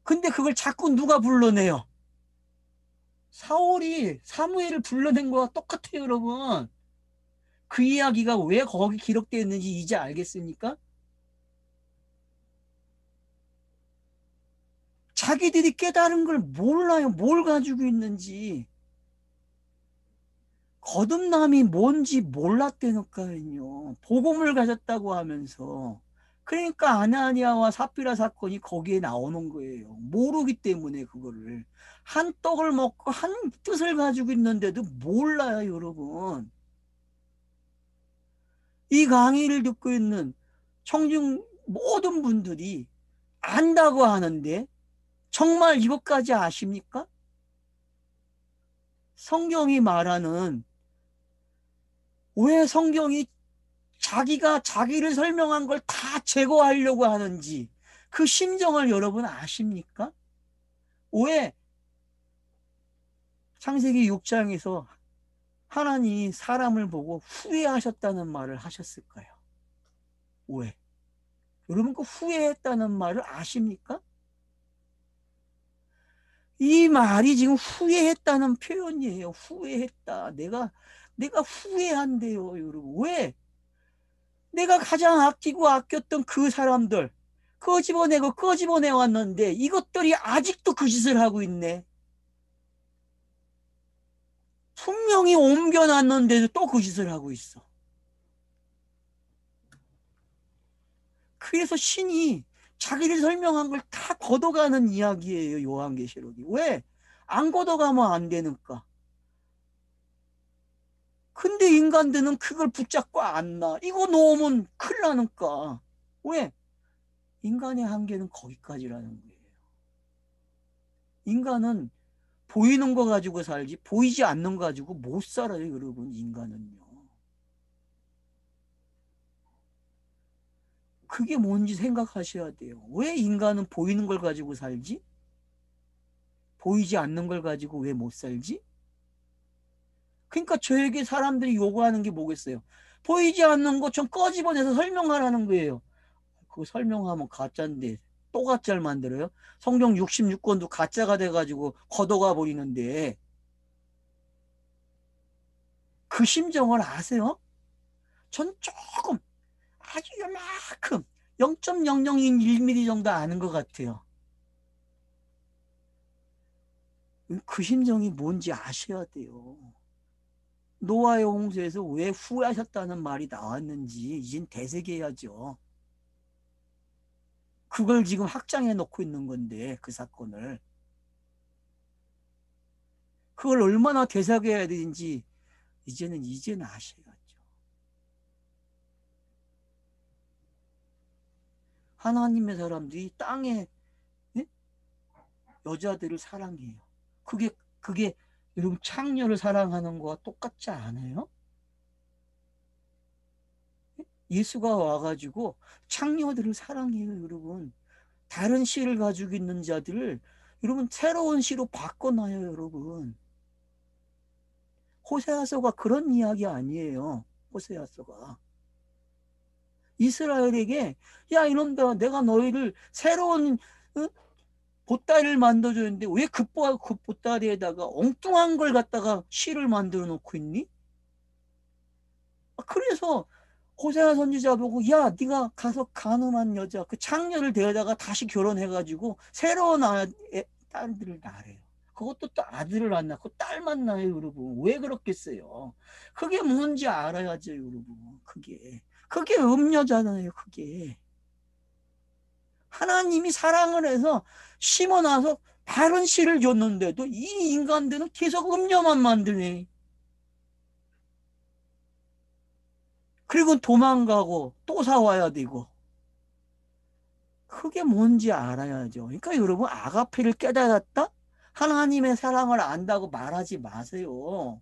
근데 그걸 자꾸 누가 불러내요? 사울이 사무엘을 불러낸 거와 똑같아요, 여러분. 그 이야기가 왜 거기 기록되어 있는지 이제 알겠습니까? 자기들이 깨달은 걸 몰라요. 뭘 가지고 있는지. 거듭남이 뭔지 몰랐다니까요. 복음을 가졌다고 하면서. 그러니까 아나니아와 삽비라 사건이 거기에 나오는 거예요. 모르기 때문에 그거를. 한 떡을 먹고 한 뜻을 가지고 있는데도 몰라요, 여러분. 이 강의를 듣고 있는 청중 모든 분들이 안다고 하는데 정말 이것까지 아십니까? 성경이 말하는, 왜 성경이 자기가 자기를 설명한 걸 다 제거하려고 하는지 그 심정을 여러분 아십니까? 왜 창세기 6장에서 하나님이 사람을 보고 후회하셨다는 말을 하셨을까요? 왜? 여러분 그 후회했다는 말을 아십니까? 이 말이 지금 후회했다는 표현이에요. 후회했다. 내가 후회한대요, 여러분. 왜? 내가 가장 아끼고 아꼈던 그 사람들 끄집어내고 끄집어내왔는데 이것들이 아직도 그 짓을 하고 있네. 분명히 옮겨놨는데도 또 그 짓을 하고 있어. 그래서 신이 자기를 설명한 걸 다 걷어가는 이야기예요. 요한계시록이. 왜? 안 걷어가면 안 되니까. 근데 인간들은 그걸 붙잡고 안 나. 이거 놓으면 큰일 나니까. 왜? 인간의 한계는 거기까지라는 거예요. 인간은 보이는 거 가지고 살지 보이지 않는 거 가지고 못 살아요, 여러분. 인간은요. 그게 뭔지 생각하셔야 돼요. 왜 인간은 보이는 걸 가지고 살지? 보이지 않는 걸 가지고 왜 못 살지? 그러니까 저에게 사람들이 요구하는 게 뭐겠어요? 보이지 않는 것 좀 꺼집어내서 설명하라는 거예요. 그거 설명하면 가짜인데 또 가짜를 만들어요? 성경 66권도 가짜가 돼가지고 걷어가 버리는데 그 심정을 아세요? 전 조금 아주 요만큼 0.001mm 정도 아는 것 같아요. 그 심정이 뭔지 아셔야 돼요. 노아의 홍수에서 왜 후회하셨다는 말이 나왔는지 이젠 되새겨야죠. 그걸 지금 확장해 놓고 있는 건데 그 사건을. 그걸 얼마나 되새겨야 되는지 이제는 아셔야죠. 하나님의 사람들이 땅에, 예? 여자들을 사랑해요. 그게 여러분 창녀를 사랑하는 거와 똑같지 않아요? 예수가 와가지고 창녀들을 사랑해요, 여러분. 다른 씨를 가지고 있는 자들을 여러분 새로운 씨로 바꿔놔요, 여러분. 호세아서가 그런 이야기 아니에요. 호세아서가 이스라엘에게, 야 이놈들아, 내가 너희를 새로운 보따리를 만들어줬는데 왜 그 보따리에다가 엉뚱한 걸 갖다가 씨를 만들어 놓고 있니? 그래서 호세아 선지자 보고, 야 네가 가서 가늠한 여자 그 창녀를 데려다가 다시 결혼해가지고 새로운 딸들을 낳으래요. 그것도 또 아들을 안 낳고 딸만 낳아요, 여러분. 왜 그렇겠어요? 그게 뭔지 알아야죠, 여러분. 그게 음녀잖아요. 그게 하나님이 사랑을 해서 심어놔서 바른 씨를 줬는데도 이 인간들은 계속 음녀만 만드네. 그리고 도망가고 또 사와야 되고. 그게 뭔지 알아야죠. 그러니까 여러분, 아가페를 깨달았다? 하나님의 사랑을 안다고 말하지 마세요.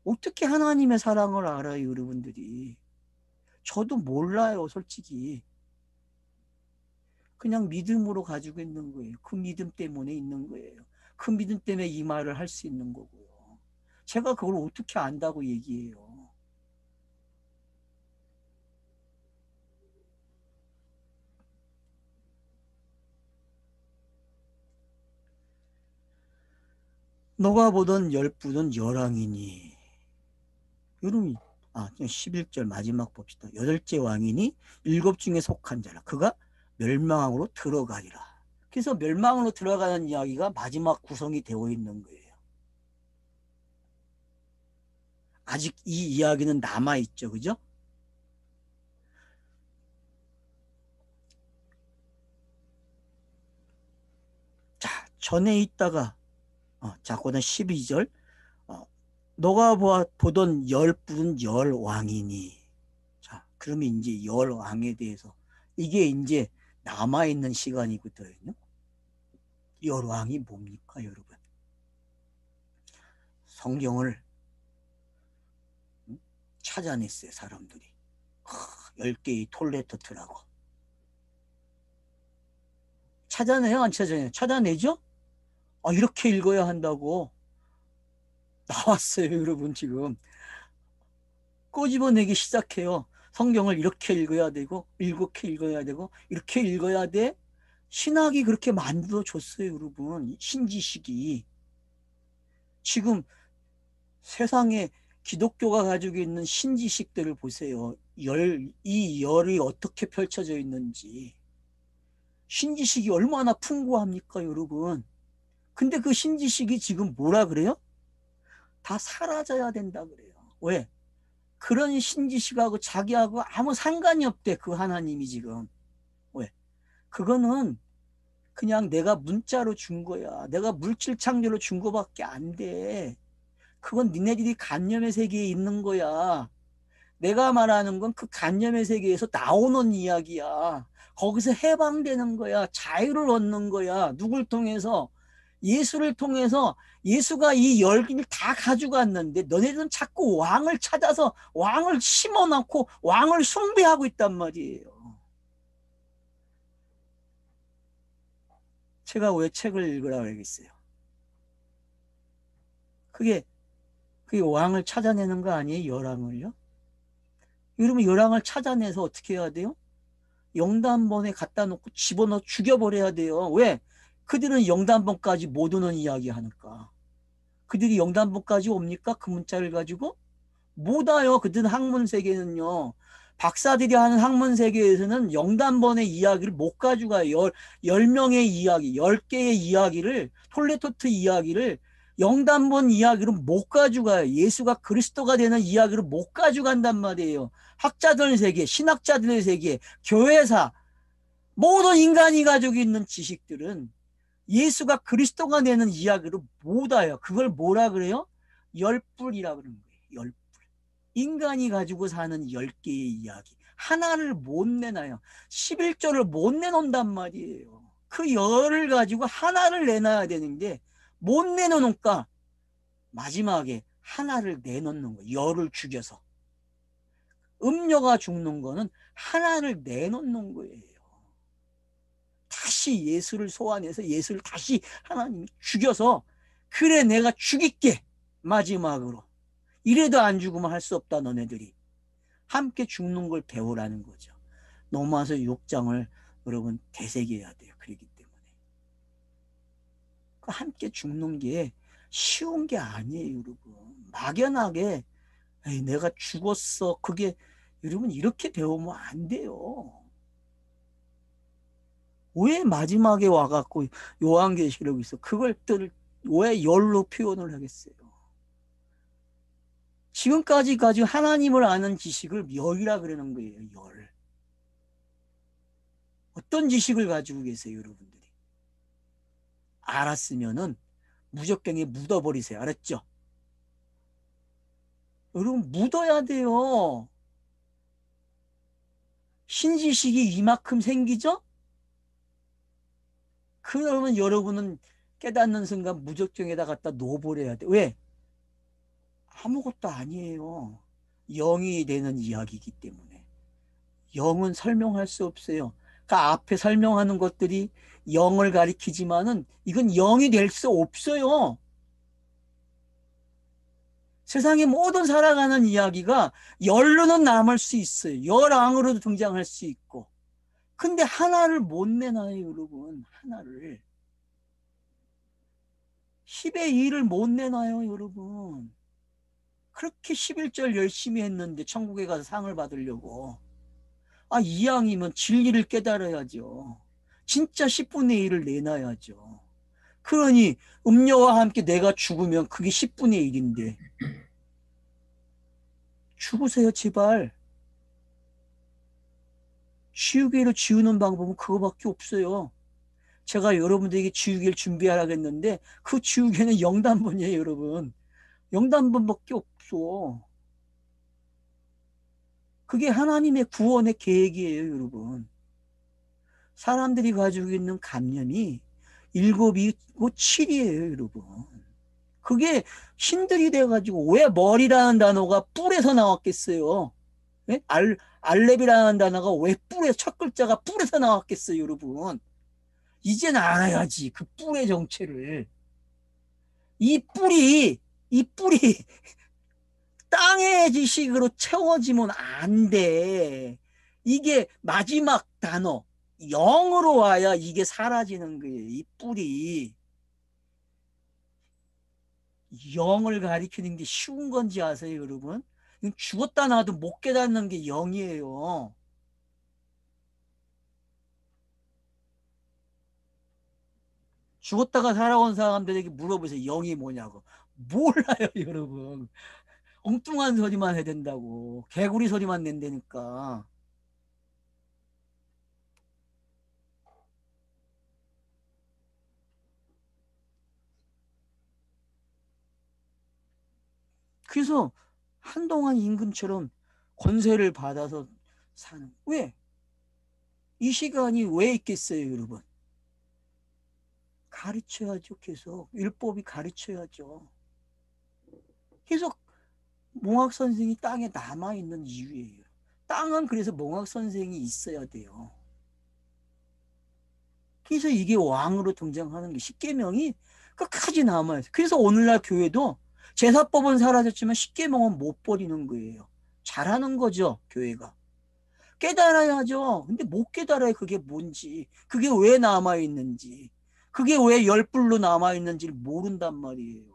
어떻게 하나님의 사랑을 알아요, 여러분들이? 저도 몰라요, 솔직히. 그냥 믿음으로 가지고 있는 거예요. 그 믿음 때문에 있는 거예요. 그 믿음 때문에 이 말을 할 수 있는 거고요. 제가 그걸 어떻게 안다고 얘기해요. 너가 보던 열부는 열왕이니. 여러분, 11절 마지막 봅시다. 여덟째 왕이니 일곱 중에 속한 자라. 그가 멸망으로 들어가리라. 그래서 멸망으로 들어가는 이야기가 마지막 구성이 되어 있는 거예요. 아직 이 이야기는 남아있죠. 그죠? 자, 전에 있다가 자, 그다음 12절 너가 보던 열뿔은 열왕이니. 자, 그러면 이제 열왕에 대해서 이게 이제 남아있는 시간이거든요. 열왕이 뭡니까, 여러분? 성경을 찾아냈어요, 사람들이. 10개의 톨레토트라고. 찾아내요, 안 찾아내요? 찾아내죠? 이렇게 읽어야 한다고. 나왔어요, 여러분, 지금. 꼬집어내기 시작해요. 성경을 이렇게 읽어야 되고, 이렇게 읽어야 되고, 이렇게 읽어야 돼. 신학이 그렇게 만들어줬어요, 여러분. 신지식이. 지금 세상에 기독교가 가지고 있는 신지식들을 보세요. 이 열이 어떻게 펼쳐져 있는지. 신지식이 얼마나 풍부합니까, 여러분? 근데 그 신지식이 지금 뭐라 그래요? 다 사라져야 된다 그래요. 왜? 그런 신지식하고 자기하고 아무 상관이 없대, 그 하나님이 지금. 왜? 그거는 그냥 내가 문자로 준 거야. 내가 물질 창조로 준 거밖에 안 돼. 그건 니네들이 간념의 세계에 있는 거야. 내가 말하는 건 그 간념의 세계에서 나오는 이야기야. 거기서 해방되는 거야. 자유를 얻는 거야. 누굴 통해서? 예수를 통해서. 예수가 이 열기를 다 가져갔는데 너네들은 자꾸 왕을 찾아서 왕을 심어놓고 왕을 숭배하고 있단 말이에요. 제가 왜 책을 읽으라고 하겠어요? 그게 왕을 찾아내는 거 아니에요? 열왕을요? 여러분, 열왕을 찾아내서 어떻게 해야 돼요? 영단번에 갖다 놓고 집어넣어 죽여버려야 돼요. 왜? 그들은 영단번까지 못 오는 이야기 하니까. 그들이 영단번까지 옵니까? 그 문자를 가지고? 못 와요. 그들은 학문 세계는요. 박사들이 하는 학문 세계에서는 영단번의 이야기를 못 가져가요. 10명의 이야기, 10개의 이야기를, 톨레토트 이야기를 영단번 이야기로 못 가져가요. 예수가 그리스도가 되는 이야기를 못 가져간단 말이에요. 학자들 세계, 신학자들의 세계, 교회사, 모든 인간이 가지고 있는 지식들은 예수가 그리스도가 되는 이야기를 못 와요. 그걸 뭐라 그래요? 열불이라 그러는 거예요. 열불. 인간이 가지고 사는 10개의 이야기. 하나를 못 내놔요. 11조를 못 내놓는단 말이에요. 그 열을 가지고 하나를 내놔야 되는데 못 내놓으니까 마지막에 하나를 내놓는 거예요. 열을 죽여서. 음료가 죽는 거는 하나를 내놓는 거예요. 다시 예수를 소환해서 예수를 다시 하나님이 죽여서 그래 내가 죽일게 마지막으로. 이래도 안 죽으면 할 수 없다 너네들이. 함께 죽는 걸 배우라는 거죠. 로마서 6장을 여러분 되새겨야 돼요. 그렇기 때문에. 함께 죽는 게 쉬운 게 아니에요. 여러분. 막연하게 내가 죽었어. 그게 여러분 이렇게 배우면 안 돼요. 왜 마지막에 와갖고 요한계시록에 있어? 그걸 왜 열로 표현을 하겠어요? 지금까지 가지고 하나님을 아는 지식을 열이라 그러는 거예요. 열. 어떤 지식을 가지고 계세요, 여러분들이? 알았으면은 무적경에 묻어버리세요. 알았죠? 여러분 묻어야 돼요. 신지식이 이만큼 생기죠? 그러면 여러분은 깨닫는 순간 무적경에다 갖다 놓아버려야 돼. 왜? 아무것도 아니에요. 영이 되는 이야기이기 때문에. 영은 설명할 수 없어요. 그 앞에 설명하는 것들이 영을 가리키지만은 이건 영이 될 수 없어요. 세상의 모든 살아가는 이야기가 열로는 남을 수 있어요. 열왕으로도 등장할 수 있고. 근데 하나를 못 내놔요, 여러분. 하나를. 10의 2를 못 내놔요, 여러분. 그렇게 11절 열심히 했는데 천국에 가서 상을 받으려고. 이왕이면 진리를 깨달아야죠. 진짜 10분의 1을 내놔야죠. 그러니 음료와 함께 내가 죽으면 그게 10분의 1인데 죽으세요 제발. 지우개로 지우는 방법은 그거밖에 없어요. 제가 여러분들에게 지우개를 준비하라겠는데 그 지우개는 0단번이에요 여러분. 0단번밖에 없어. 그게 하나님의 구원의 계획이에요 여러분. 사람들이 가지고 있는 감염이 7이고 7이에요 여러분. 그게 신들이 돼가지고 왜 머리라는 단어가 뿔에서 나왔겠어요? 네? 알렙이라는 단어가 왜 뿔에 첫 글자가 뿔에서 나왔겠어요 여러분. 이젠 알아야지 그 뿔의 정체를. 이 뿔이 땅의 지식으로 채워지면 안 돼. 이게 마지막 단어 0으로 와야 이게 사라지는 거예요. 이 뿔이 0을 가리키는 게 쉬운 건지 아세요 여러분? 죽었다 나도 못 깨닫는 게 0이에요. 죽었다가 살아온 사람들에게 물어보세요. 0이 뭐냐고. 몰라요 여러분. 엉뚱한 소리만 해야 된다고. 개구리 소리만 낸다니까. 그래서 한동안 임금처럼 권세를 받아서 사는. 왜? 이 시간이 왜 있겠어요 여러분? 가르쳐야죠. 계속 율법이 가르쳐야죠. 계속 몽학 선생이 땅에 남아있는 이유예요. 땅은 그래서 몽학 선생이 있어야 돼요. 그래서 이게 왕으로 등장하는 게 십계명이 끝까지 남아요. 그래서 오늘날 교회도 제사법은 사라졌지만 십계명은 못 버리는 거예요. 잘하는 거죠 교회가. 깨달아야죠. 근데 못 깨달아요. 그게 뭔지, 그게 왜 남아있는지, 그게 왜 열불로 남아있는지를 모른단 말이에요.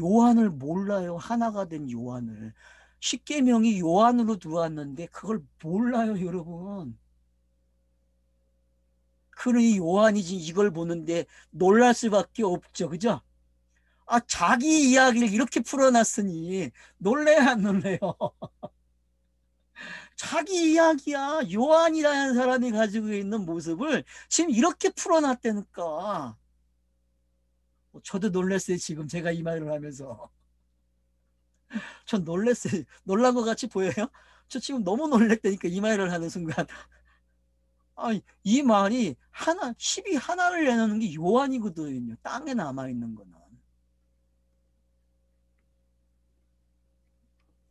요한을 몰라요. 하나가 된 요한을. 십계명이 요한으로 들어왔는데 그걸 몰라요 여러분. 그러니 요한이 지금 이걸 보는데 놀랄 수밖에 없죠. 그죠? 아, 자기 이야기를 이렇게 풀어놨으니 놀래야 안 놀래요? 자기 이야기야. 요한이라는 사람이 가지고 있는 모습을 지금 이렇게 풀어놨다니까. 저도 놀랐어요. 지금 제가 이 말을 하면서. 전 놀랐어요. 놀란 것 같이 보여요? 저 지금 너무 놀랬다니까 이 말을 하는 순간. 아니, 이 말이 하나, 10이 하나를 내놓는 게 요한이거든요. 땅에 남아있는 거는.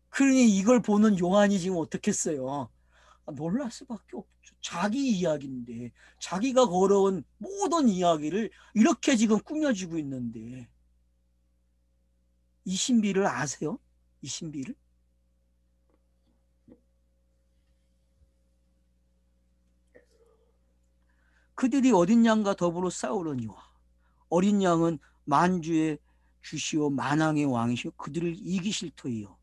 그러니 이걸 보는 요한이 지금 어떻겠어요? 놀랄 수밖에 없죠. 자기 이야기인데, 자기가 걸어온 모든 이야기를 이렇게 지금 꾸며주고 있는데, 이 신비를 아세요? 이 신비를? 그들이 어린 양과 더불어 싸우려니와 어린 양은 만주의 주시오 만왕의 왕이시오 그들을 이기실 터이요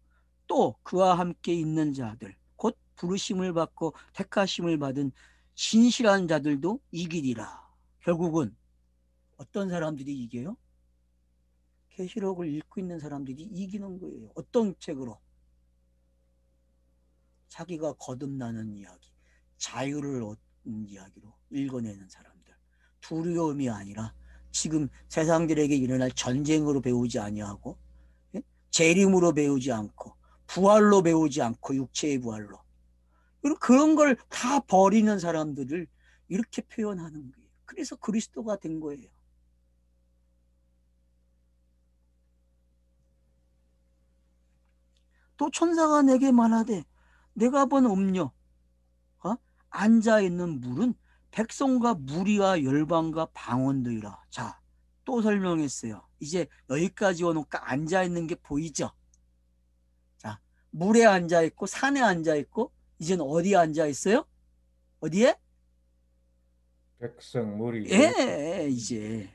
또 그와 함께 있는 자들 곧 부르심을 받고 택하심을 받은 진실한 자들도 이기리라. 결국은 어떤 사람들이 이겨요? 계시록을 읽고 있는 사람들이 이기는 거예요. 어떤 책으로? 자기가 거듭나는 이야기, 자유를 얻는 이야기로 읽어내는 사람들. 두려움이 아니라 지금 세상들에게 일어날 전쟁으로 배우지 아니하고 예? 재림으로 배우지 않고 부활로 배우지 않고 육체의 부활로 그런 걸 다 버리는 사람들을 이렇게 표현하는 거예요. 그래서 그리스도가 된 거예요. 또 천사가 내게 말하되 내가 본 음료 앉아있는 물은 백성과 무리와 열방과 방언들이라. 자, 또 설명했어요. 이제 여기까지 오니까 앉아있는 게 보이죠? 자, 물에 앉아있고 산에 앉아있고 이제는 어디에 앉아있어요? 어디에? 백성 무리 열 예, 이제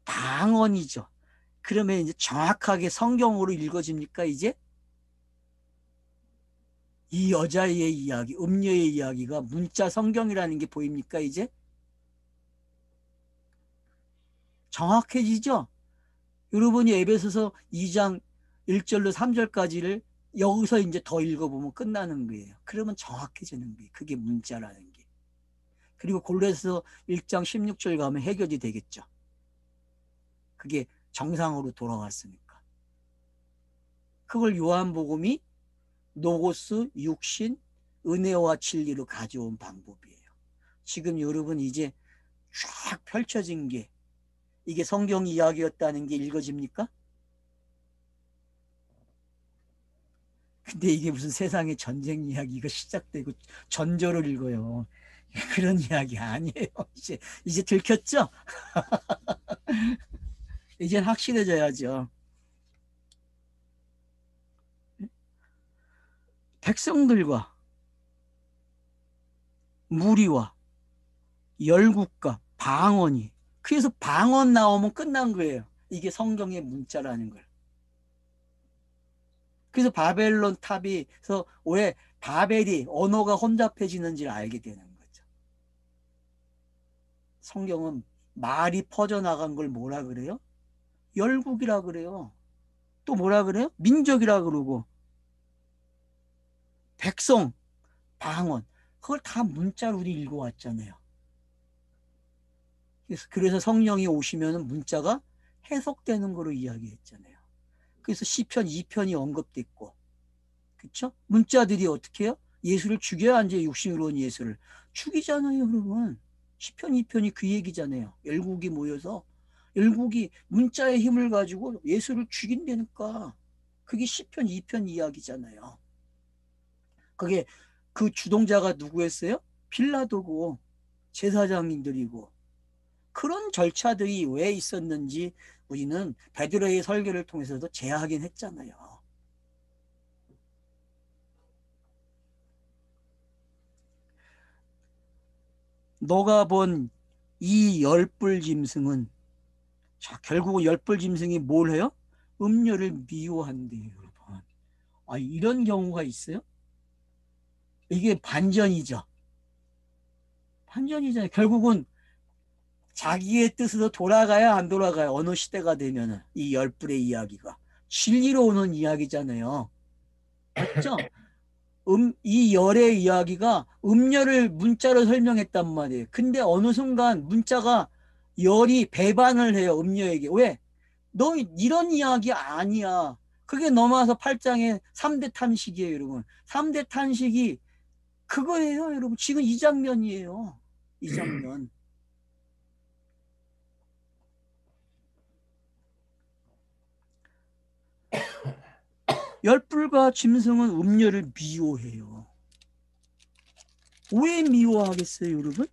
방언이죠. 그러면 이제 정확하게 성경으로 읽어집니까? 이제 이 여자의 이야기, 음녀의 이야기가 문자 성경이라는 게 보입니까, 이제? 정확해지죠? 여러분이 에베소서 2장 1절로 3절까지를 여기서 이제 더 읽어보면 끝나는 거예요. 그러면 정확해지는 거예요. 그게 문자라는 게. 그리고 골로새서 1장 16절 가면 해결이 되겠죠. 그게 정상으로 돌아왔으니까. 그걸 요한복음이 노고스, 육신, 은혜와 진리로 가져온 방법이에요. 지금 여러분 이제 쫙 펼쳐진 게 이게 성경 이야기였다는 게 읽어집니까? 근데 이게 무슨 세상의 전쟁 이야기가 시작되고 전조를 읽어요. 그런 이야기 아니에요. 이제 들켰죠? 이젠 확실해져야죠. 백성들과 무리와 열국과 방언이, 그래서 방언 나오면 끝난 거예요. 이게 성경의 문자라는 걸. 그래서 바벨론 탑에서 왜 바벨이 언어가 혼잡해지는지를 알게 되는 거죠. 성경은 말이 퍼져나간 걸 뭐라 그래요? 열국이라 그래요. 또 뭐라 그래요? 민족이라 그러고 백성, 방언, 그걸 다 문자로 우리 읽어왔잖아요. 그래서 성령이 오시면 문자가 해석되는 거로 이야기했잖아요. 그래서 시편 2편이 언급됐고, 그렇죠? 문자들이 어떻게 해요? 예수를 죽여야 이제 육신으로 온 예수를 죽이잖아요, 여러분. 시편 2편이 그 얘기잖아요. 열국이 모여서 열국이 문자의 힘을 가지고 예수를 죽인다니까. 그게 시편 2편 이야기잖아요. 그게 그 주동자가 누구였어요? 빌라도고 제사장님들이고. 그런 절차들이 왜 있었는지 우리는 베드로의 설교를 통해서도 재확인 했잖아요. 너가 본 이 열불 짐승은, 자, 결국은 열불 짐승이 뭘 해요? 음료를 미워한대요, 여러분. 아, 이런 경우가 있어요? 이게 반전이죠. 반전이잖아요. 결국은 자기의 뜻으로 돌아가야 안 돌아가요. 어느 시대가 되면은 이 열불의 이야기가 진리로 오는 이야기잖아요. 맞죠? 이 열의 이야기가 음열을 문자로 설명했단 말이에요. 근데 어느 순간 문자가 열이 배반을 해요. 음녀에게. 왜? 너 이런 이야기 아니야. 그게 넘어와서 8장의 3대 탄식이에요, 여러분. 3대 탄식이 그거예요, 여러분. 지금 이 장면이에요. 이 장면. 열불과 짐승은 음녀를 미워해요. 왜 미워하겠어요, 여러분?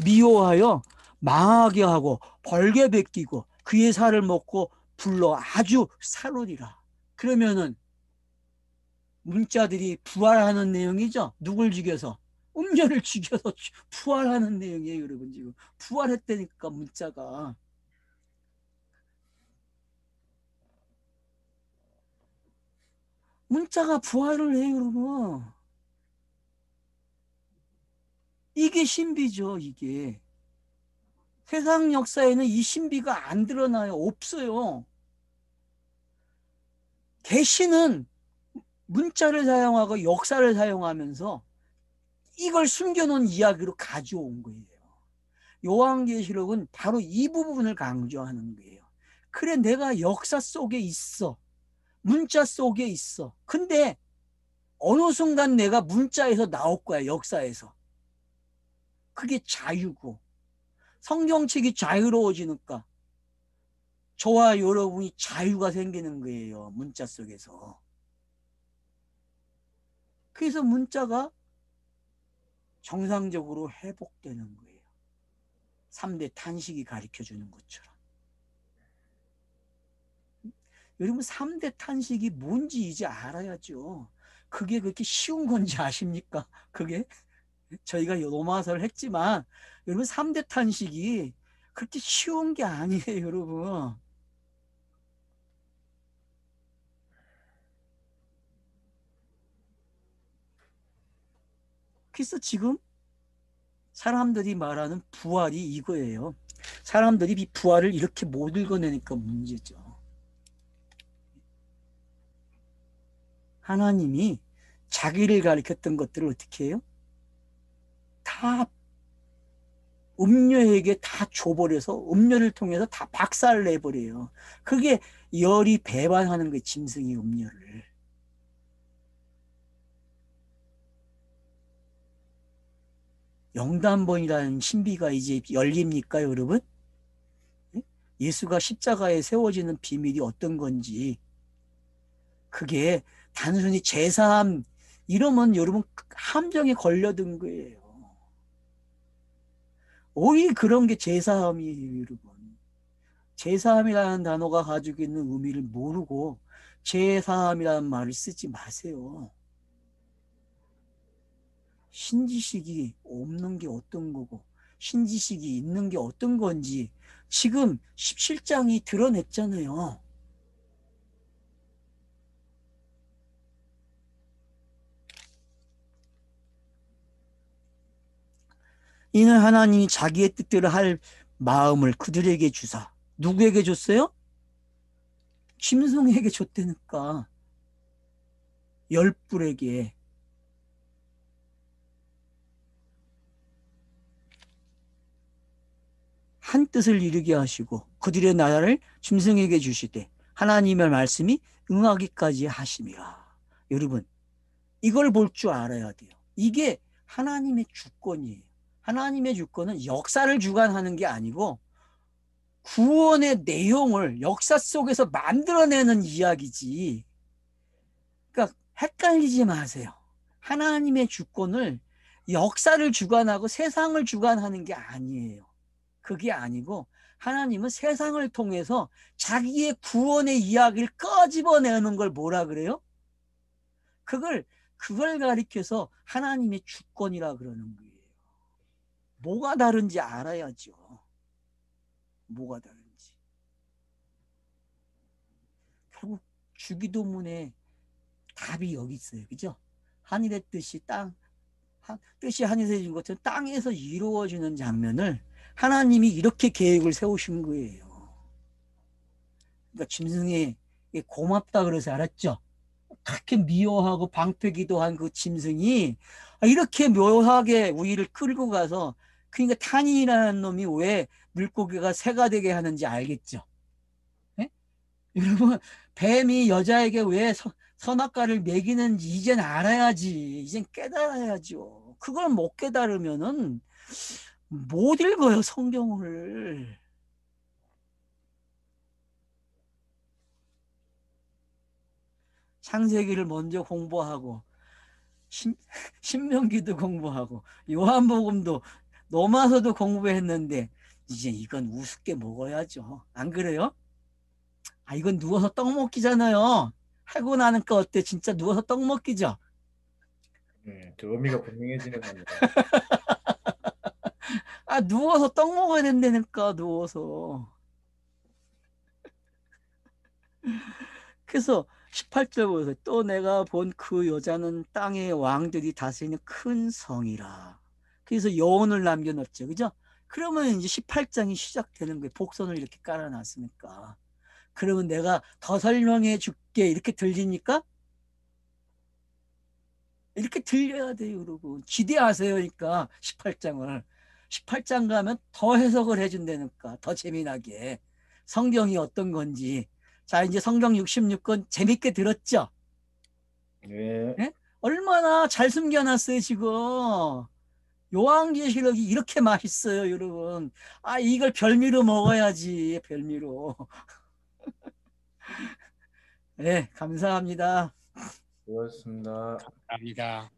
미워하여 망하게 하고 벌게 베끼고 그의 살을 먹고 불러 아주 살으리라. 그러면은 문자들이 부활하는 내용이죠. 누굴 죽여서? 음녀를 죽여서 부활하는 내용이에요, 여러분. 지금 부활했다니까 문자가. 문자가 부활을 해요, 여러분. 이게 신비죠, 이게. 세상 역사에는 이 신비가 안 드러나요. 없어요. 계시는 문자를 사용하고 역사를 사용하면서 이걸 숨겨놓은 이야기로 가져온 거예요. 요한계시록은 바로 이 부분을 강조하는 거예요. 그래, 내가 역사 속에 있어. 문자 속에 있어. 근데 어느 순간 내가 문자에서 나올 거야, 역사에서. 그게 자유고. 성경책이 자유로워지니까 저와 여러분이 자유가 생기는 거예요, 문자 속에서. 그래서 문자가 정상적으로 회복되는 거예요. 3대 탄식이 가르쳐주는 것처럼. 여러분 3대 탄식이 뭔지 이제 알아야죠. 그게 그렇게 쉬운 건지 아십니까? 그게 저희가 로마서를 했지만 여러분 3대 탄식이 그렇게 쉬운 게 아니에요, 여러분. 그래서 지금 사람들이 말하는 부활이 이거예요. 사람들이 이 부활을 이렇게 못 읽어내니까 문제죠. 하나님이 자기를 가리켰던 것들을 어떻게 해요? 다 음녀에게 다 줘버려서 음녀를 통해서 다 박살내버려요. 그게 열이 배반하는 거예요. 짐승이 음녀를. 영단번이라는 신비가 이제 열립니까, 여러분? 예수가 십자가에 세워지는 비밀이 어떤 건지, 그게 단순히 제사함 이러면 여러분 함정에 걸려든 거예요. 오히려 그런 게 제사함이에요, 여러분. 제사함이라는 단어가 가지고 있는 의미를 모르고 제사함이라는 말을 쓰지 마세요. 신지식이 없는 게 어떤 거고 신지식이 있는 게 어떤 건지 지금 17장이 드러냈잖아요. 이는 하나님이 자기의 뜻대로 할 마음을 그들에게 주사. 누구에게 줬어요? 짐승에게 줬다니까. 열불에게. 한 뜻을 이루게 하시고 그들의 나라를 짐승에게 주시되 하나님의 말씀이 응하기까지 하심이라. 여러분, 이걸 볼 줄 알아야 돼요. 이게 하나님의 주권이에요. 하나님의 주권은 역사를 주관하는 게 아니고 구원의 내용을 역사 속에서 만들어내는 이야기지. 그러니까 헷갈리지 마세요. 하나님의 주권을 역사를 주관하고 세상을 주관하는 게 아니에요. 그게 아니고 하나님은 세상을 통해서 자기의 구원의 이야기를 끄집어내는 걸 뭐라 그래요? 그걸 가리켜서 하나님의 주권이라 그러는 거예요. 뭐가 다른지 알아야죠. 뭐가 다른지. 결국 주기도문에 답이 여기 있어요. 그죠? 하늘의 뜻이 뜻이 하늘에서 이루어진 것처럼 땅에서 이루어지는 장면을 하나님이 이렇게 계획을 세우신 거예요. 그러니까 짐승이 고맙다 그래서 알았죠? 그렇게 미워하고 방패기도한 그 짐승이 이렇게 묘하게 우리를 끌고 가서 그러니까 탄인이라는 놈이 왜 물고기가 새가 되게 하는지 알겠죠? 네? 여러분 뱀이 여자에게 왜 선악과를 먹이는지 이젠 알아야지. 이젠 깨달아야죠. 그걸 못 깨달으면은 못 읽어요, 성경을. 창세기를 먼저 공부하고 신명기도 공부하고 요한복음도 넘어서도 공부했는데 이제 이건 우습게 먹어야죠. 안 그래요? 이건 누워서 떡 먹기잖아요. 하고 나니까 어때? 진짜 누워서 떡 먹기죠? 그 의미가 분명해지는 겁니다. 누워서 떡 먹어야 된다니까, 누워서. 그래서 18절 보세요. 또 내가 본 그 여자는 땅의 왕들이 다스리는 큰 성이라. 그래서 여원을 남겨놨죠. 그죠? 그러면 이제 18장이 시작되는 거예요. 복선을 이렇게 깔아놨으니까. 그러면 내가 더 설명해 줄게. 이렇게 들리니까? 이렇게 들려야 돼요, 여러분. 기대하세요. 그러니까 18장을. 18장 가면 더 해석을 해준다니까. 더 재미나게. 성경이 어떤 건지. 자, 이제 성경 66권 재밌게 들었죠? 네. 예? 얼마나 잘 숨겨놨어요, 지금. 요한계시록이 이렇게 맛있어요, 여러분. 이걸 별미로 먹어야지, 별미로. 네, 감사합니다. 고맙습니다. 감사합니다.